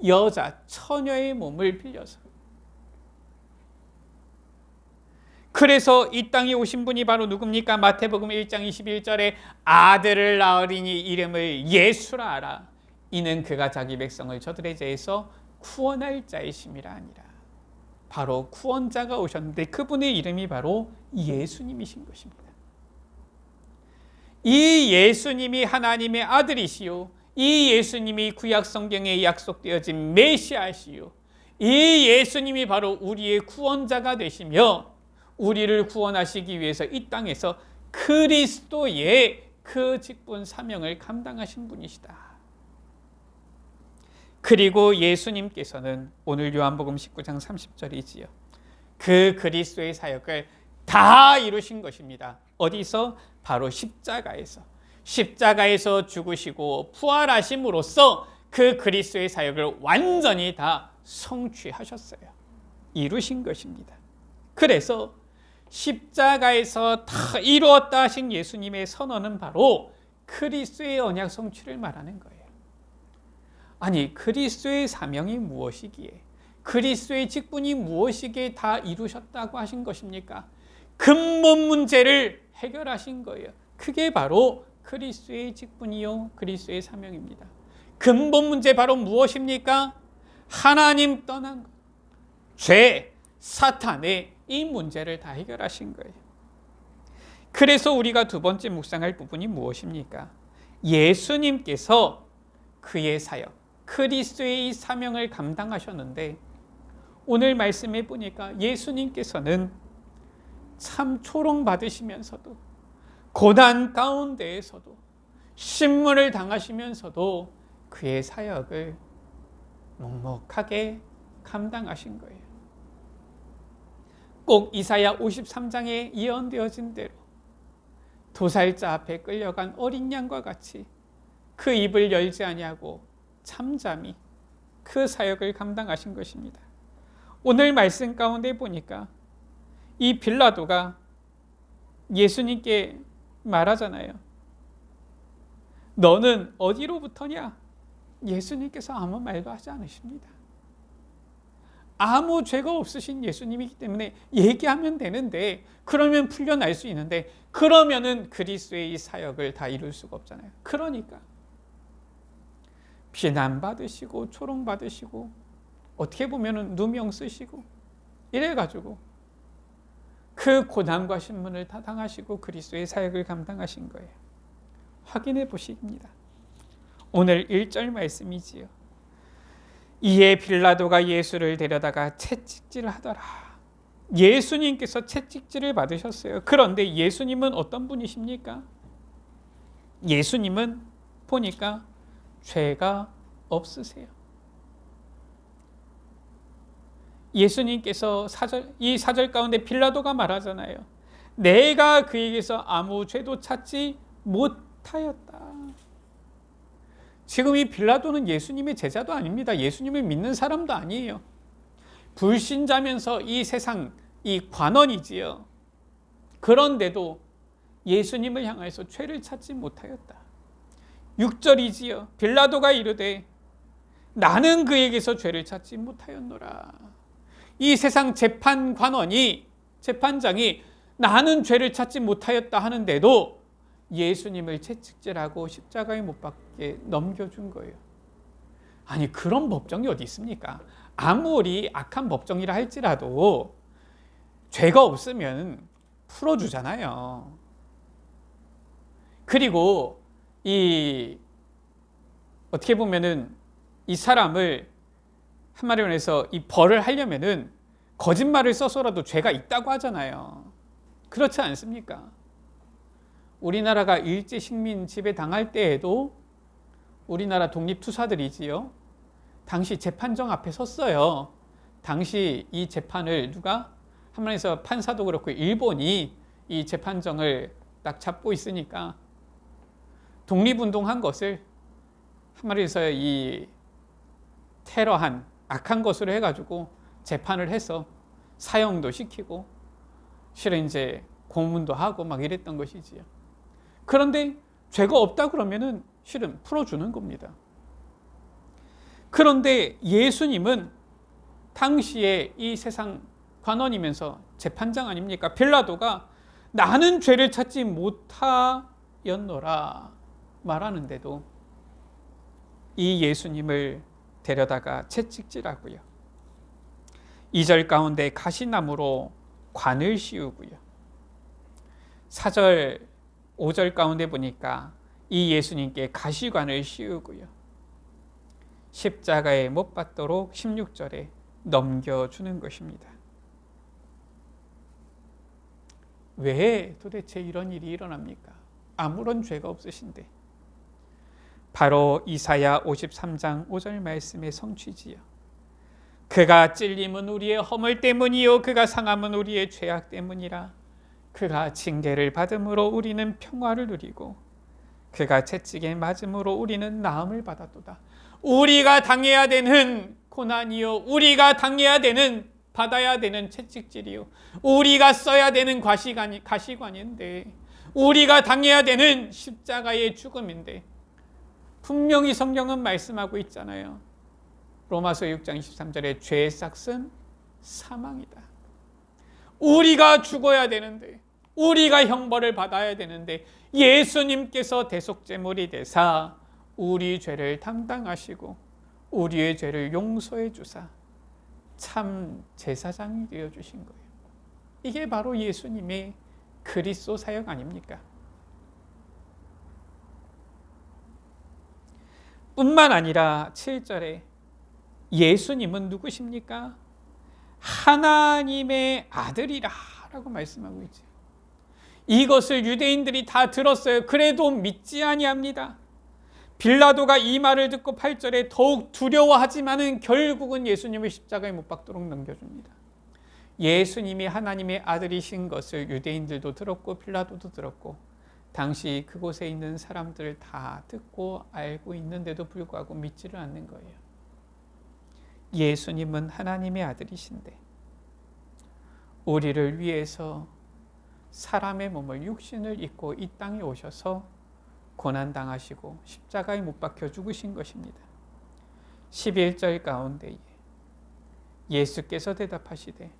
여자 처녀의 몸을 빌려서. 그래서 이 땅에 오신 분이 바로 누굽니까? 마태복음 1장 21절에 아들을 낳으리니 이름을 예수라 하라. 이는 그가 자기 백성을 저들의 죄에서 구원할 자이심이라 하니라. 바로 구원자가 오셨는데 그분의 이름이 바로 예수님이신 것입니다. 이 예수님이 하나님의 아들이시요, 이 예수님이 구약 성경에 약속되어진 메시아시요, 이 예수님이 바로 우리의 구원자가 되시며 우리를 구원하시기 위해서 이 땅에서 그리스도의 그 직분 사명을 감당하신 분이시다. 그리고 예수님께서는 오늘 요한복음 19장 30절이지요. 그 그리스도의 사역을 다 이루신 것입니다. 어디서? 바로 십자가에서. 십자가에서 죽으시고 부활하심으로써 그 그리스도의 사역을 완전히 다 성취하셨어요. 이루신 것입니다. 그래서 십자가에서 다 이루었다 하신 예수님의 선언은 바로 그리스도의 언약 성취를 말하는 거예요. 아니, 그리스도의 사명이 무엇이기에, 그리스도의 직분이 무엇이기에 다 이루셨다고 하신 것입니까? 근본 문제를 해결하신 거예요. 그게 바로 그리스도의 직분이요 그리스도의 사명입니다. 근본 문제 바로 무엇입니까? 하나님 떠난 것, 죄, 사탄의 이 문제를 다 해결하신 거예요. 그래서 우리가 두 번째 묵상할 부분이 무엇입니까? 예수님께서 그의 사역, 그리스도의 이 사명을 감당하셨는데 오늘 말씀해 보니까 예수님께서는 참 초롱받으시면서도 고난 가운데에서도 신문을 당하시면서도 그의 사역을 묵묵하게 감당하신 거예요. 꼭 이사야 53장에 예언되어진 대로 도살자 앞에 끌려간 어린 양과 같이 그 입을 열지 아니하고 잠잠히 그 사역을 감당하신 것입니다. 오늘 말씀 가운데 보니까 이 빌라도가 예수님께 말하잖아요. 너는 어디로부터냐? 예수님께서 아무 말도 하지 않으십니다. 아무 죄가 없으신 예수님이기 때문에 얘기하면 되는데, 그러면 풀려날 수 있는데, 그러면은 그리스도의 이 사역을 다 이룰 수가 없잖아요. 그러니까 비난받으시고 조롱받으시고 어떻게 보면은 누명 쓰시고 이래가지고 그 고난과 신문을 다 당하시고 그리스도의 사역을 감당하신 거예요. 확인해 보십니다. 오늘 1절 말씀이지요. 이에 빌라도가 예수를 데려다가 채찍질을 하더라. 예수님께서 채찍질을 받으셨어요. 그런데 예수님은 어떤 분이십니까? 예수님은 보니까 죄가 없으세요. 예수님께서 이 사절 가운데 빌라도가 말하잖아요. 내가 그에게서 아무 죄도 찾지 못하였다. 지금 이 빌라도는 예수님의 제자도 아닙니다. 예수님을 믿는 사람도 아니에요. 불신자면서 이 세상 이 관원이지요. 그런데도 예수님을 향해서 죄를 찾지 못하였다. 6절이지요. 빌라도가 이르되 나는 그에게서 죄를 찾지 못하였노라. 이 세상 재판관원이, 재판장이 나는 죄를 찾지 못하였다 하는데도 예수님을 채찍질하고 십자가에 못 박게 넘겨준 거예요. 아니, 그런 법정이 어디 있습니까? 아무리 악한 법정이라 할지라도 죄가 없으면 풀어주잖아요. 그리고 어떻게 보면은 이 사람을 한마디로 해서 이 벌을 하려면은 거짓말을 써서라도 죄가 있다고 하잖아요. 그렇지 않습니까? 우리나라가 일제 식민 지배 당할 때에도 우리나라 독립투사들이지요. 당시 재판정 앞에 섰어요. 당시 이 재판을 누가? 한마디에서 판사도 그렇고 일본이 이 재판정을 딱 잡고 있으니까 독립운동한 것을 한마디에서 이 테러한 악한 것으로 해가지고 재판을 해서 사형도 시키고 실은 이제 고문도 하고 막 이랬던 것이지요. 그런데 죄가 없다 그러면은 실은 풀어주는 겁니다. 그런데 예수님은 당시에 이 세상 관원이면서 재판장 아닙니까? 빌라도가 나는 죄를 찾지 못하였노라 말하는데도 이 예수님을 데려다가 채찍질하고요. 2절 가운데 가시나무로 관을 씌우고요. 4절, 5절 가운데 보니까 이 예수님께 가시관을 씌우고요. 십자가에 못 박도록 16절에 넘겨주는 것입니다. 왜 도대체 이런 일이 일어납니까? 아무런 죄가 없으신데. 바로 이사야 53장 5절 말씀의 성취지요. 그가 찔림은 우리의 허물 때문이요 그가 상함은 우리의 죄악 때문이라. 그가 징계를 받음으로 우리는 평화를 누리고 그가 채찍에 맞음으로 우리는 나음을 받았도다. 우리가 당해야 되는 고난이요 우리가 당해야 되는 받아야 되는 채찍질이요 우리가 써야 되는 가시관인데 우리가 당해야 되는 십자가의 죽음인데 분명히 성경은 말씀하고 있잖아요. 로마서 6장 23절에 죄의 삭은 사망이다. 우리가 죽어야 되는데 우리가 형벌을 받아야 되는데 예수님께서 대속제물이 되사 우리 죄를 담당하시고 우리의 죄를 용서해 주사 참 제사장이 되어주신 거예요. 이게 바로 예수님의 그리스도 사역 아닙니까? 뿐만 아니라 7절에 예수님은 누구십니까? 하나님의 아들이라 라고 말씀하고 있죠. 이것을 유대인들이 다 들었어요. 그래도 믿지 아니합니다. 빌라도가 이 말을 듣고 8절에 더욱 두려워하지만은 결국은 예수님을 십자가에 못 박도록 넘겨줍니다. 예수님이 하나님의 아들이신 것을 유대인들도 들었고 빌라도도 들었고 당시 그곳에 있는 사람들 다 듣고 알고 있는데도 불구하고 믿지를 않는 거예요. 예수님은 하나님의 아들이신데 우리를 위해서 사람의 몸을 육신을 입고 이 땅에 오셔서 고난당하시고 십자가에 못 박혀 죽으신 것입니다. 11절 가운데에 예수께서 대답하시되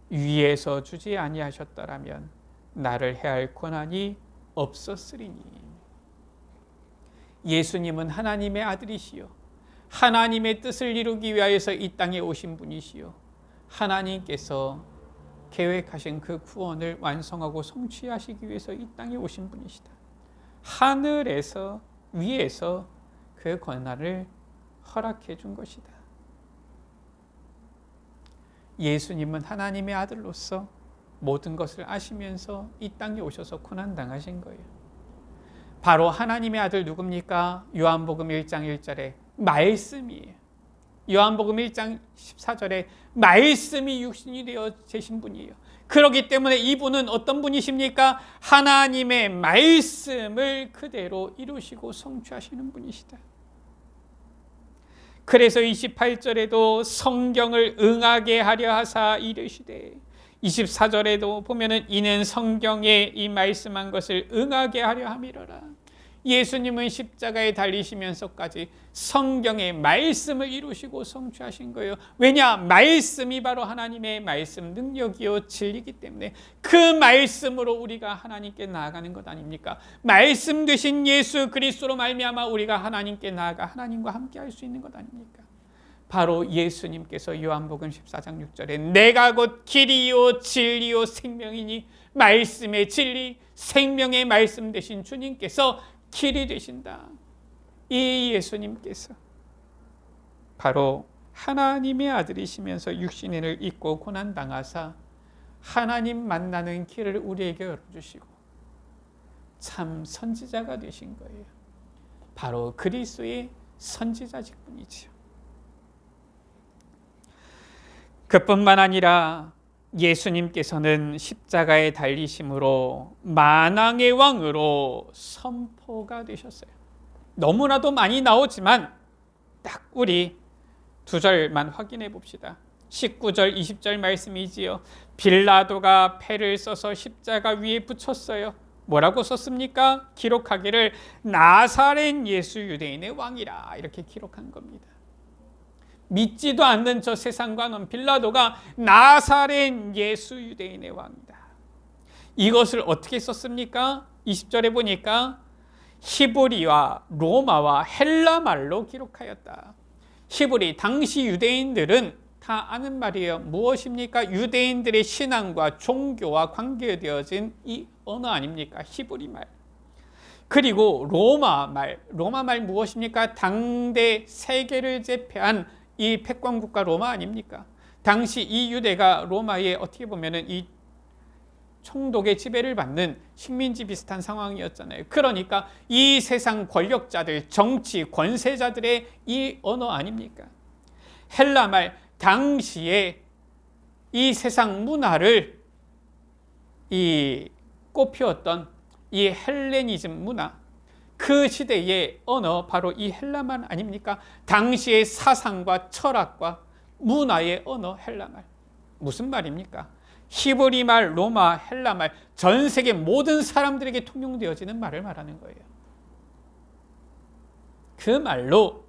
위에서 주지 아니하셨더라면 나를 해할 권한이 없었으리니. 예수님은 하나님의 아들이시요 하나님의 뜻을 이루기 위하여서 이 땅에 오신 분이시요 하나님께서 계획하신 그 구원을 완성하고 성취하시기 위해서 이 땅에 오신 분이시다. 하늘에서 위에서 그 권한을 허락해 준 것이다. 예수님은 하나님의 아들로서 모든 것을 아시면서 이 땅에 오셔서 고난당하신 거예요. 바로 하나님의 아들 누굽니까? 요한복음 1장 1절에 말씀이에요. 요한복음 1장 14절에 말씀이 육신이 되어 계신 분이에요. 그렇기 때문에 이분은 어떤 분이십니까? 하나님의 말씀을 그대로 이루시고 성취하시는 분이시다. 그래서 28절에도 성경을 응하게 하려 하사 이르시되 24절에도 보면은 이는 성경에 이 말씀한 것을 응하게 하려 함이로라. 예수님은 십자가에 달리시면서까지 성경의 말씀을 이루시고 성취하신 거예요. 왜냐? 말씀이 바로 하나님의 말씀 능력이요 진리이기 때문에 그 말씀으로 우리가 하나님께 나아가는 것 아닙니까? 말씀 되신 예수 그리스도로 말미암아 우리가 하나님께 나아가 하나님과 함께 할 수 있는 것 아닙니까? 바로 예수님께서 요한복음 14장 6절에 내가 곧 길이요 진리요 생명이니 말씀의 진리 생명의 말씀 되신 주님께서 길이 되신다. 이 예수님께서 바로 하나님의 아들이시면서 육신을 입고 고난당하사 하나님 만나는 길을 우리에게 열어주시고 참 선지자가 되신 거예요. 바로 그리스도의 선지자 직분이지요. 그뿐만 아니라 예수님께서는 십자가에 달리심으로 만왕의 왕으로 선포가 되셨어요. 너무나도 많이 나오지만 딱 우리 2절만 확인해 봅시다. 19절 20절 말씀이지요. 빌라도가 패를 써서 십자가 위에 붙였어요. 뭐라고 썼습니까? 기록하기를 나사렛 예수 유대인의 왕이라 이렇게 기록한 겁니다. 믿지도 않는 저 세상관원 빌라도가 나사렛 예수 유대인의 왕이다. 이것을 어떻게 썼습니까? 20절에 보니까 히브리와 로마와 헬라 말로 기록하였다. 히브리 당시 유대인들은 다 아는 말이에요. 무엇입니까? 유대인들의 신앙과 종교와 관계되어진 이 언어 아닙니까? 히브리 말. 그리고 로마 말 무엇입니까? 당대 세계를 제패한 이 패권국가 로마 아닙니까? 당시 이 유대가 로마에 어떻게 보면은 이 총독의 지배를 받는 식민지 비슷한 상황이었잖아요. 그러니까 이 세상 권력자들, 정치 권세자들의 이 언어 아닙니까? 헬라 말 당시에 이 세상 문화를 꽃피웠던 이 헬레니즘 문화, 그 시대의 언어 바로 이 헬라말 아닙니까? 당시의 사상과 철학과 문화의 언어 헬라말. 무슨 말입니까? 히브리 말, 로마, 헬라 말, 전 세계 모든 사람들에게 통용되어지는 말을 말하는 거예요. 그 말로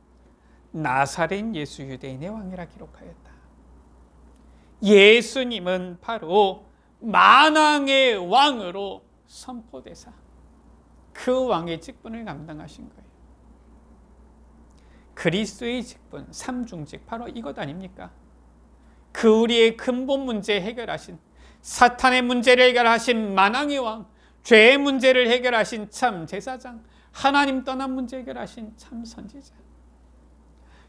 나사렛 예수 유대인의 왕이라 기록하였다. 예수님은 바로 만왕의 왕으로 선포되사 그 왕의 직분을 감당하신 거예요. 그리스도의 직분, 삼중직, 바로 이것 아닙니까? 그 우리의 근본 문제 해결하신, 사탄의 문제를 해결하신 만왕의 왕, 죄의 문제를 해결하신 참 제사장, 하나님 떠난 문제 해결하신 참 선지자.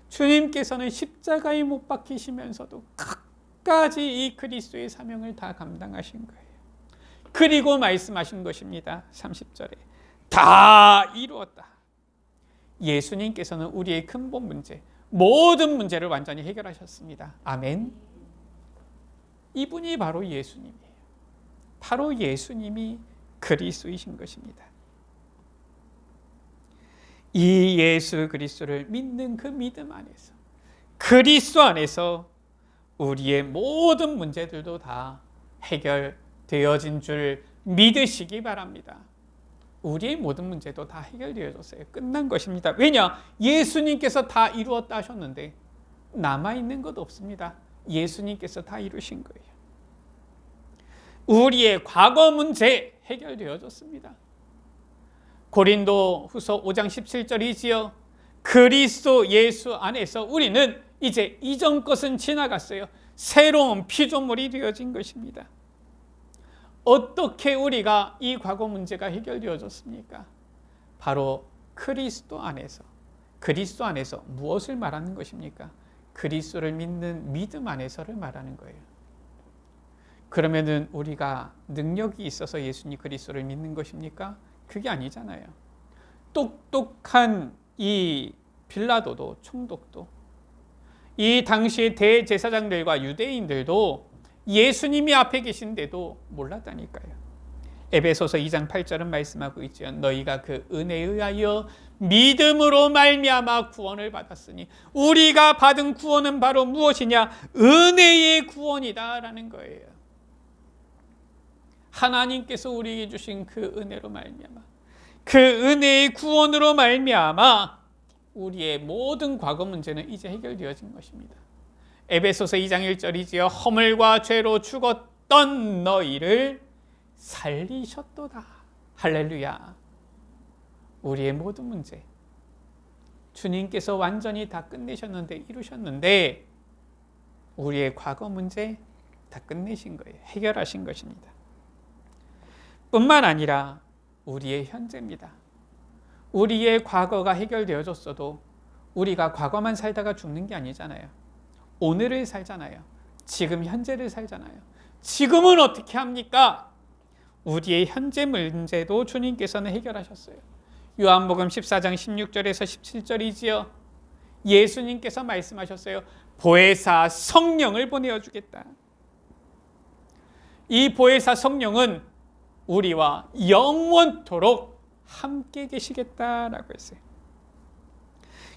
주님께서는 십자가에 못 박히시면서도 끝까지 이 그리스도의 사명을 다 감당하신 거예요. 그리고 말씀하신 것입니다. 30절에 다 이루었다. 예수님께서는 우리의 근본 문제, 모든 문제를 완전히 해결하셨습니다. 아멘. 이분이 바로 예수님이에요. 바로 예수님이 그리스도이신 것입니다. 이 예수 그리스도를 믿는 그 믿음 안에서, 그리스도 안에서 우리의 모든 문제들도 다 해결되어진 줄 믿으시기 바랍니다. 우리의 모든 문제도 다 해결되어졌어요. 끝난 것입니다. 왜냐? 예수님께서 다 이루었다 하셨는데 남아있는 것 없습니다. 예수님께서 다 이루신 거예요. 우리의 과거 문제 해결되어졌습니다. 고린도 후서 5장 17절이지요. 그리스도 예수 안에서 우리는 이제 이전 것은 지나갔어요. 새로운 피조물이 되어진 것입니다. 어떻게 우리가 이 과거 문제가 해결되어졌습니까? 바로 그리스도 안에서. 그리스도 안에서 무엇을 말하는 것입니까? 그리스도를 믿는 믿음 안에서를 말하는 거예요. 그러면은 우리가 능력이 있어서 예수님 그리스도를 믿는 것입니까? 그게 아니잖아요. 똑똑한 이 빌라도도, 총독도, 이 당시의 대제사장들과 유대인들도 예수님이 앞에 계신데도 몰랐다니까요. 에베소서 2장 8절은 말씀하고 있죠. 너희가 그 은혜에 의하여 믿음으로 말미암아 구원을 받았으니, 우리가 받은 구원은 바로 무엇이냐? 은혜의 구원이다라는 거예요. 하나님께서 우리에게 주신 그 은혜로 말미암아, 그 은혜의 구원으로 말미암아 우리의 모든 과거 문제는 이제 해결되어진 것입니다. 에베소서 2장 1절이지요. 허물과 죄로 죽었던 너희를 살리셨도다. 할렐루야. 우리의 모든 문제, 주님께서 완전히 다 끝내셨는데, 이루셨는데 우리의 과거 문제 다 끝내신 거예요. 해결하신 것입니다. 뿐만 아니라 우리의 현재입니다. 우리의 과거가 해결되어졌어도 우리가 과거만 살다가 죽는 게 아니잖아요. 오늘을 살잖아요. 지금 현재를 살잖아요. 지금은 어떻게 합니까? 우리의 현재 문제도 주님께서는 해결하셨어요. 요한복음 14장 16절에서 17절이지요. 예수님께서 말씀하셨어요. 보혜사 성령을 보내어주겠다. 이 보혜사 성령은 우리와 영원토록 함께 계시겠다라고 했어요.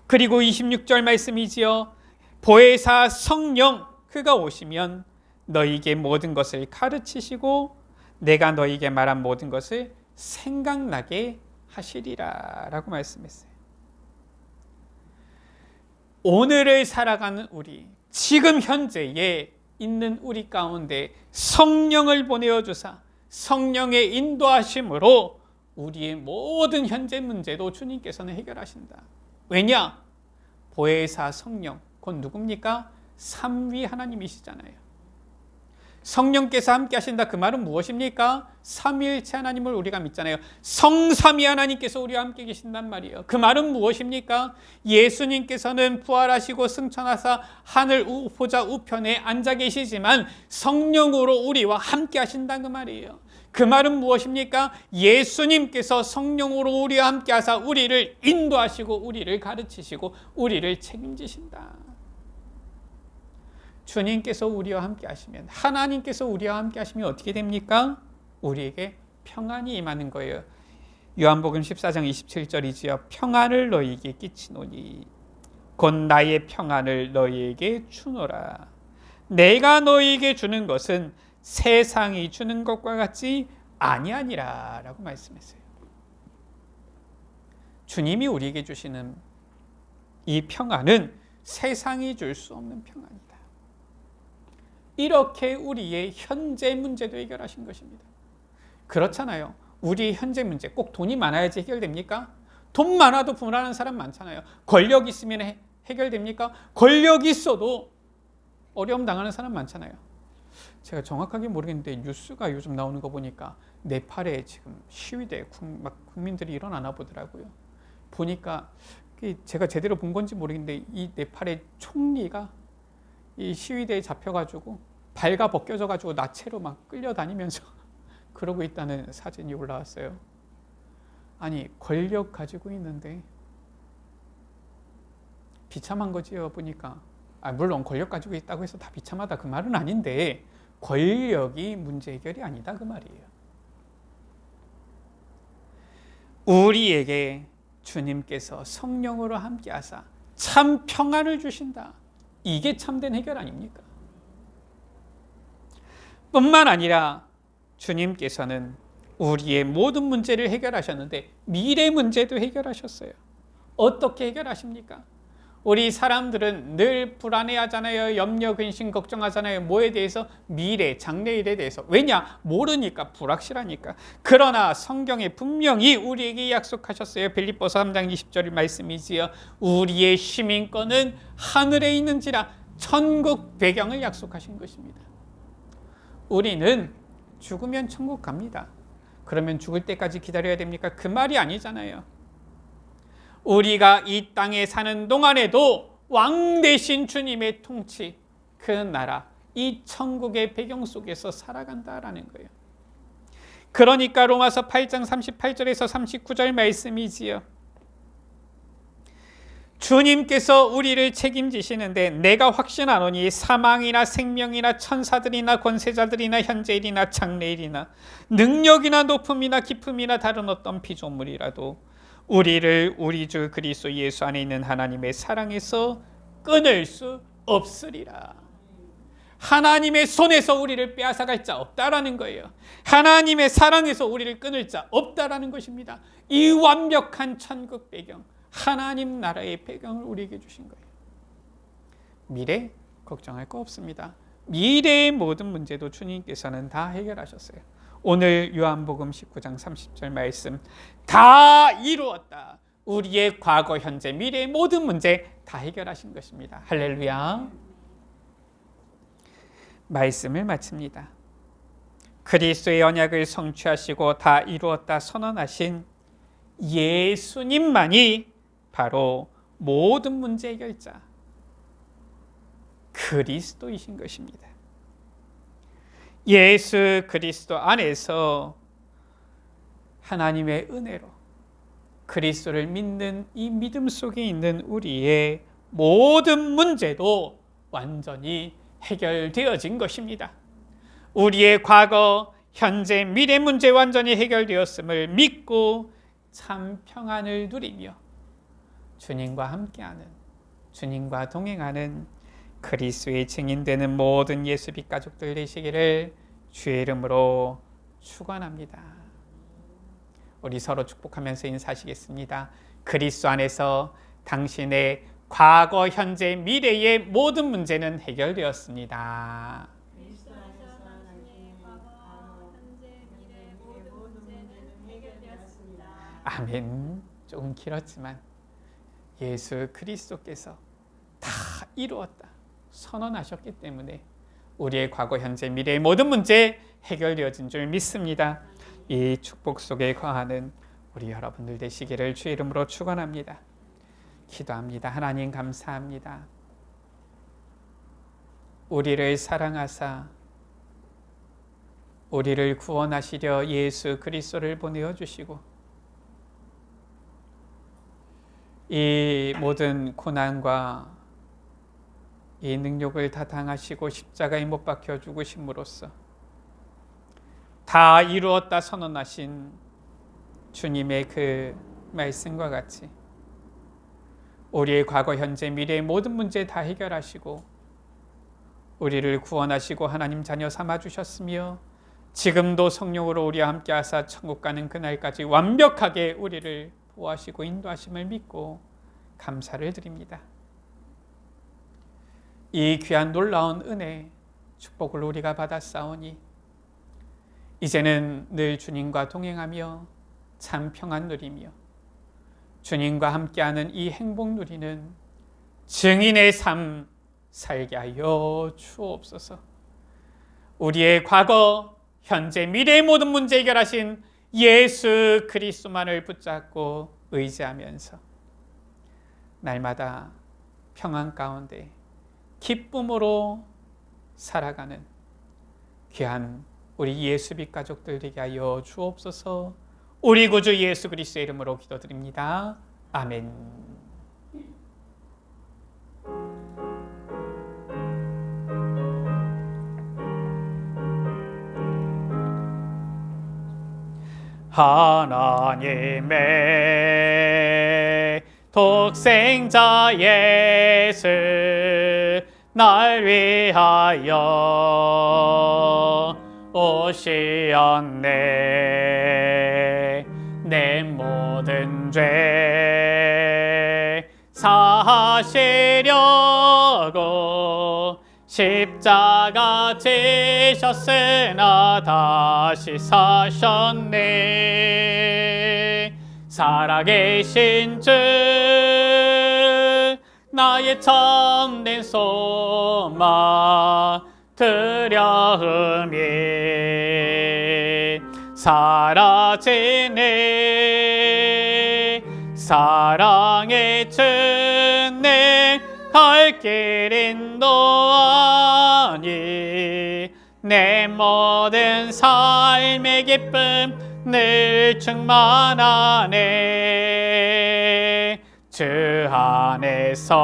그리고 26절 말씀이지요. 보혜사 성령, 그가 오시면 너희에게 모든 것을 가르치시고 내가 너희에게 말한 모든 것을 생각나게 하시리라 라고 말씀했어요. 오늘을 살아가는 우리, 지금 현재에 있는 우리 가운데 성령을 보내어 주사 성령의 인도하심으로 우리의 모든 현재 문제도 주님께서는 해결하신다. 왜냐? 보혜사 성령, 곧 누굽니까? 삼위 하나님이시잖아요. 성령께서 함께 하신다, 그 말은 무엇입니까? 삼위일체 하나님을 우리가 믿잖아요. 성삼위 하나님께서 우리와 함께 계신단 말이에요. 그 말은 무엇입니까? 예수님께서는 부활하시고 승천하사 하늘 보좌 우편에 앉아 계시지만 성령으로 우리와 함께 하신다는 그 말이에요. 그 말은 무엇입니까? 예수님께서 성령으로 우리와 함께 하사 우리를 인도하시고 우리를 가르치시고 우리를 책임지신다. 주님께서 우리와 함께 하시면, 하나님께서 우리와 함께 하시면 어떻게 됩니까? 우리에게 평안이 임하는 거예요. 요한복음 14장 27절이지요. 평안을 너희에게 끼치노니 곧 나의 평안을 너희에게 주노라. 내가 너희에게 주는 것은 세상이 주는 것과 같지 아니하니라 라고 말씀했어요. 주님이 우리에게 주시는 이 평안은 세상이 줄 수 없는 평안이다. 이렇게 우리의 현재 문제도 해결하신 것입니다. 그렇잖아요. 우리의 현재 문제, 꼭 돈이 많아야지 해결됩니까? 돈 많아도 불안한 사람 많잖아요. 권력 있으면 해결됩니까? 권력 있어도 어려움 당하는 사람 많잖아요. 제가 정확하게 모르겠는데 뉴스가 요즘 나오는 거 보니까 네팔에 지금 시위대 국민들이 일어나나 보더라고요. 보니까 제가 제대로 본 건지 모르겠는데 이 네팔의 총리가 이 시위대에 잡혀가지고 발가 벗겨져가지고 나체로 막 끌려다니면서 그러고 있다는 사진이 올라왔어요. 아니, 권력 가지고 있는데 비참한 거지요. 보니까 물론 권력 가지고 있다고 해서 다 비참하다 그 말은 아닌데 권력이 문제 해결이 아니다 그 말이에요. 우리에게 주님께서 성령으로 함께 하사 참 평안을 주신다. 이게 참된 해결 아닙니까? 뿐만 아니라 주님께서는 우리의 모든 문제를 해결하셨는데 미래 문제도 해결하셨어요. 어떻게 해결하십니까? 우리 사람들은 늘 불안해하잖아요. 염려, 근심, 걱정하잖아요. 뭐에 대해서? 미래, 장래일에 대해서. 왜냐? 모르니까, 불확실하니까. 그러나 성경에 분명히 우리에게 약속하셨어요. 빌립보서 3장 20절 말씀이지요. 우리의 시민권은 하늘에 있는지라, 천국 배경을 약속하신 것입니다. 우리는 죽으면 천국 갑니다. 그러면 죽을 때까지 기다려야 됩니까? 그 말이 아니잖아요. 우리가 이 땅에 사는 동안에도 왕 되신 주님의 통치, 그 나라, 이 천국의 배경 속에서 살아간다라는 거예요. 그러니까 로마서 8장 38절에서 39절 말씀이지요. 주님께서 우리를 책임지시는데 내가 확신하노니 사망이나 생명이나 천사들이나 권세자들이나 현재일이나 장래일이나 능력이나 높음이나 깊음이나 다른 어떤 피조물이라도 우리를 우리 주 그리스도 예수 안에 있는 하나님의 사랑에서 끊을 수 없으리라. 하나님의 손에서 우리를 빼앗아갈 자 없다라는 거예요. 하나님의 사랑에서 우리를 끊을 자 없다라는 것입니다. 이 완벽한 천국 배경, 하나님 나라의 배경을 우리에게 주신 거예요. 미래 걱정할 거 없습니다. 미래의 모든 문제도 주님께서는 다 해결하셨어요. 오늘 요한복음 19장 30절 말씀, 다 이루었다. 우리의 과거, 현재, 미래의 모든 문제 다 해결하신 것입니다. 할렐루야. 말씀을 마칩니다. 그리스도의 언약을 성취하시고 다 이루었다 선언하신 예수님만이 바로 모든 문제 해결자 그리스도이신 것입니다. 예수 그리스도 안에서 하나님의 은혜로 그리스도를 믿는 이 믿음 속에 있는 우리의 모든 문제도 완전히 해결되어진 것입니다. 우리의 과거, 현재, 미래 문제 완전히 해결되었음을 믿고 참 평안을 누리며 주님과 함께하는, 주님과 동행하는 그리스도의 증인되는 모든 예수빛 가족들 되시기를 주의 이름으로 축원합니다. 우리 서로 축복하면서 인사하시겠습니다. 그리스도 안에서 당신의 과거, 현재, 미래의 모든 문제는 해결되었습니다. 그리스도 안에서 당신의 과거, 현재, 미래 모든 문제는 해결되었습니다. 아멘. 조금 길었지만 예수 그리스도께서 다 이루었다 선언하셨기 때문에 우리의 과거, 현재, 미래의 모든 문제 해결되어진 줄 믿습니다. 이 축복 속에 거하는 우리 여러분들 되시기를 주의 이름으로 축원합니다. 기도합니다. 하나님 감사합니다. 우리를 사랑하사 우리를 구원하시려 예수 그리스도를 보내어 주시고 이 모든 고난과 이 능력을 다 당하시고 십자가에 못 박혀 죽으심으로써 다 이루었다 선언하신 주님의 그 말씀과 같이 우리의 과거, 현재, 미래의 모든 문제 다 해결하시고 우리를 구원하시고 하나님 자녀 삼아주셨으며 지금도 성령으로 우리와 함께 하사 천국 가는 그날까지 완벽하게 우리를 보호하시고 인도하심을 믿고 감사를 드립니다. 이 귀한 놀라운 은혜, 축복을 우리가 받았사오니 이제는 늘 주님과 동행하며 참 평안 누리며 주님과 함께하는 이 행복 누리는 증인의 삶 살게 하여 주옵소서. 우리의 과거, 현재, 미래의 모든 문제 해결하신 예수 그리스도만을 붙잡고 의지하면서 날마다 평안 가운데 기쁨으로 살아가는 귀한 우리 예수빛 가족들 되게 하여 주옵소서. 우리 구주 예수 그리스도의 이름으로 기도드립니다. 아멘. 하나님의 독생자 예수 날 위하여 오시었네. 내 모든 죄 사하시려고 십자가 지셨으나 다시 사셨네. 살아계신 주 나의 참된 소망 두려움이 사라지네. 사랑의 주님 갈 길 인도하니 내 모든 삶의 기쁨 늘 충만하네. 주 안에서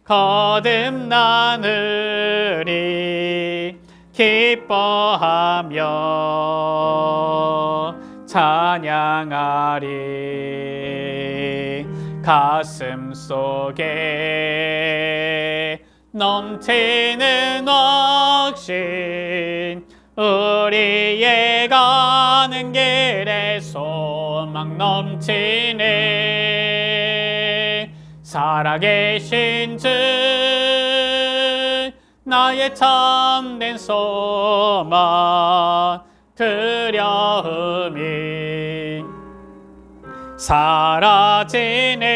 거듭나느니 기뻐하며 찬양하리. 가슴 속에 넘치는 확신 우리의 가는 길에 소망 넘치네. 살아계신 주 나의 참된 소망 두려움이 사라지네.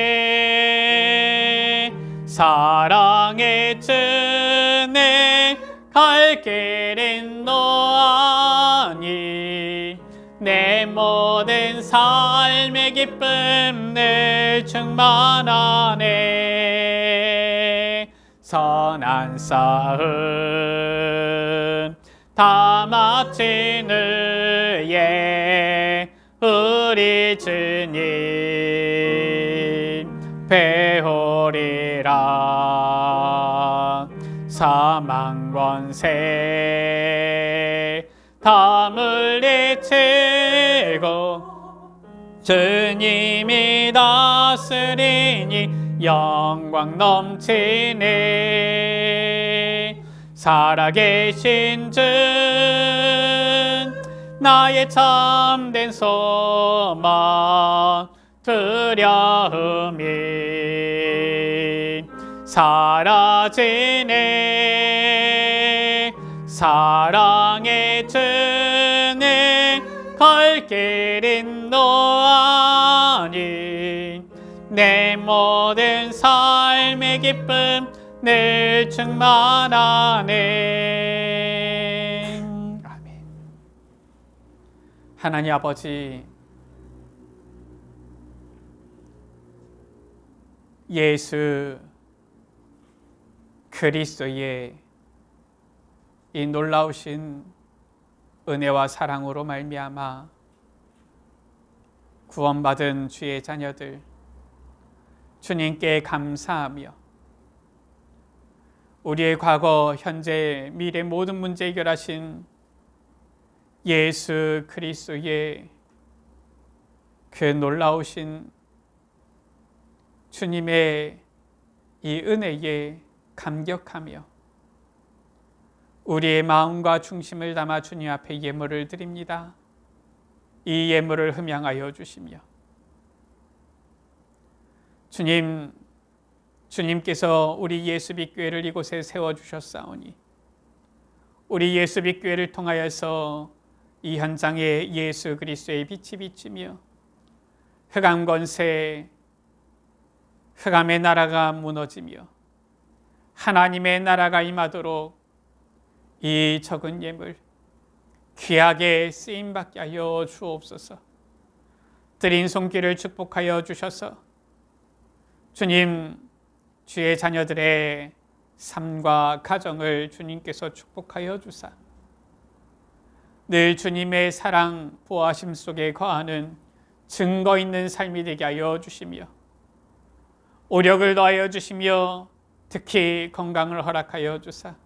사랑의 끈에 갈 길인 너 아니. 내 모든 삶의 기쁨을 충만하네. 선한 싸움 다 마친 후에 우리 주님 배우리라. 사망 권세 다 물리치고 주님이 다스리니 영광 넘치네. 살아계신 주 나의 참된 소망 두려움이 사라지네. 사랑의 주는 갈 길인 너 아니. 내 모든 삶의 기쁨 늘 충만하네. 아멘. 하나님 아버지, 예수 그리스도의 이 놀라우신 은혜와 사랑으로 말미암아 구원받은 주의 자녀들 주님께 감사하며 우리의 과거, 현재, 미래 모든 문제 해결하신 예수 그리스도의 그 놀라우신 주님의 이 은혜에 감격하며 우리의 마음과 중심을 담아 주님 앞에 예물을 드립니다. 이 예물을 흠양하여 주시며 주님께서 우리 예수빛교회를 이곳에 세워주셨사오니 우리 예수빛교회를 통하여서 이 현장에 예수 그리스도의 빛이 비치며 흑암 권세, 흑암의 나라가 무너지며 하나님의 나라가 임하도록 이 적은 예물 귀하게 쓰임받게 하여 주옵소서. 드린 손길을 축복하여 주셔서 주님, 주의 자녀들의 삶과 가정을 주님께서 축복하여 주사 늘 주님의 사랑, 보호하심 속에 거하는 증거 있는 삶이 되게 하여 주시며 오력을 더하여 주시며 특히 건강을 허락하여 주사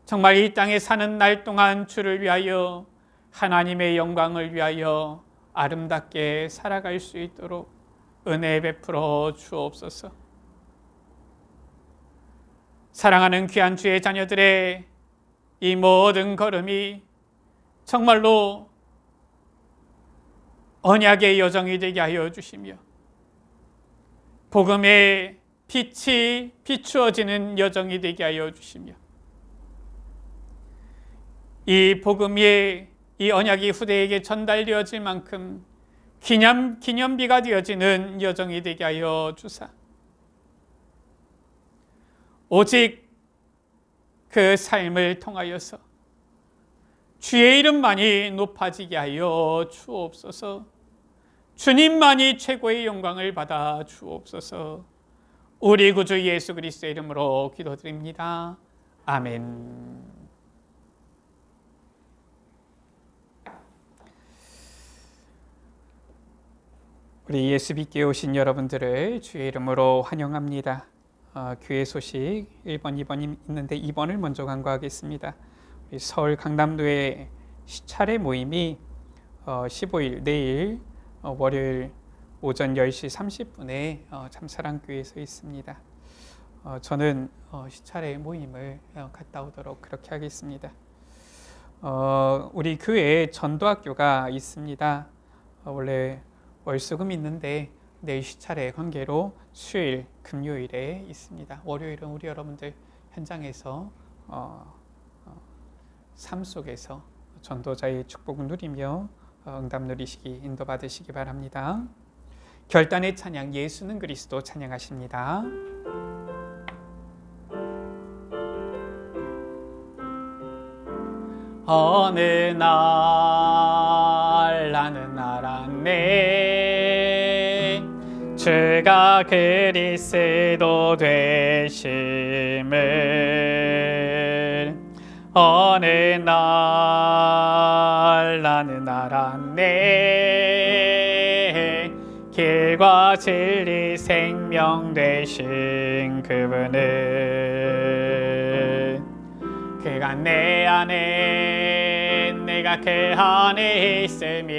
정말 이 땅에 사는 날 동안 주를 위하여 하나님의 영광을 위하여 아름답게 살아갈 수 있도록 은혜 베풀어 주옵소서. 사랑하는 귀한 주의 자녀들의 이 모든 걸음이 정말로 언약의 여정이 되게 하여 주시며 복음의 빛이 비추어지는 여정이 되게 하여 주시며 이 복음이 이 언약이 후대에게 전달되어질 만큼 기념비가 되어지는 여정이 되게 하여 주사 오직 그 삶을 통하여서 주의 이름만이 높아지게 하여 주옵소서. 주님만이 최고의 영광을 받아 주옵소서. 우리 구주 예수 그리스도의 이름으로 기도드립니다. 아멘. 우리 예수빛교회 오신 여러분들을 주의 이름으로 환영합니다. 교회 소식 1번, 2번 있는데 2번을 먼저 간구하겠습니다. 우리 서울 강남도의 시차례 모임이 15일 내일 월요일 오전 10시 30분에 참사랑교회에서 있습니다. 저는 시차례 모임을 갔다 오도록 그렇게 하겠습니다. 우리 교회에 전도학교가 있습니다. 원래 월수금 있는데 내일 시차례 관계로 수요일, 금요일에 있습니다. 월요일은 우리 여러분들 현장에서 삶 속에서 전도자의 축복을 누리며 응답 누리시기, 인도받으시기 바랍니다. 결단의 찬양, 예수는 그리스도 찬양하십니다. 어느 날 나는 알았네, 주가 그리스도 되심을. 어느 날 나는 알았네, 길과 진리 생명 되신 그분을. 그가 내 안에, 내가 그 안에 있음이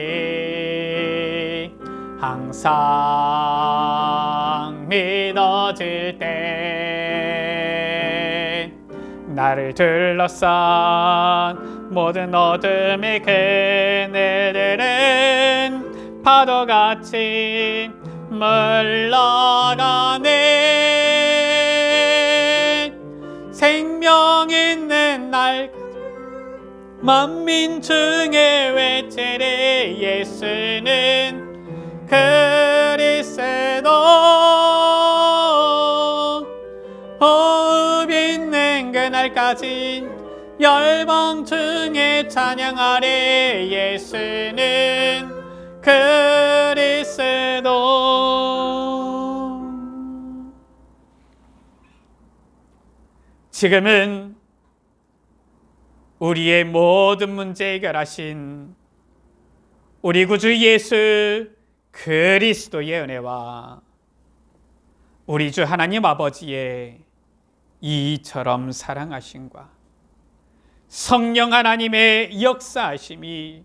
항상 믿어질 때, 나를 둘러싼 모든 어둠의 그늘들은 파도같이 물러가네. 생명 있는 날 만민 중에 외치리, 예수는 그리스도. 호흡 있는 그날까지 열방 중에 찬양하리, 예수는 그리스도. 지금은 우리의 모든 문제 해결하신 우리 구주 예수 그리스도의 은혜와 우리 주 하나님 아버지의 이처럼 사랑하심과 성령 하나님의 역사하심이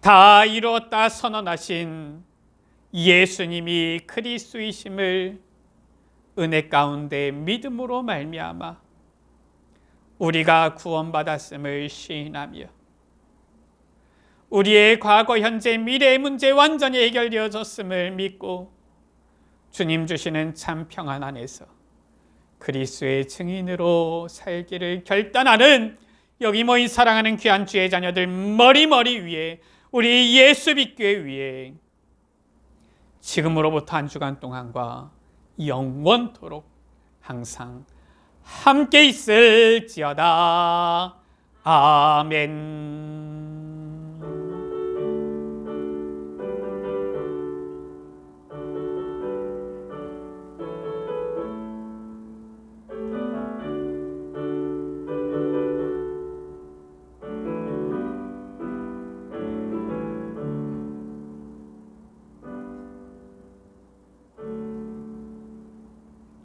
다 이루었다 선언하신 예수님이 그리스도이심을 은혜 가운데 믿음으로 말미암아 우리가 구원받았음을 시인하며 우리의 과거, 현재, 미래의 문제 완전히 해결되어졌음을 믿고 주님 주시는 참 평안 안에서 그리스도의 증인으로 살기를 결단하는 여기 모인 사랑하는 귀한 주의 자녀들 머리 위에, 우리 예수 빛교회 위에 지금으로부터 한 주간 동안과 영원토록 항상 함께 있을지어다. 아멘.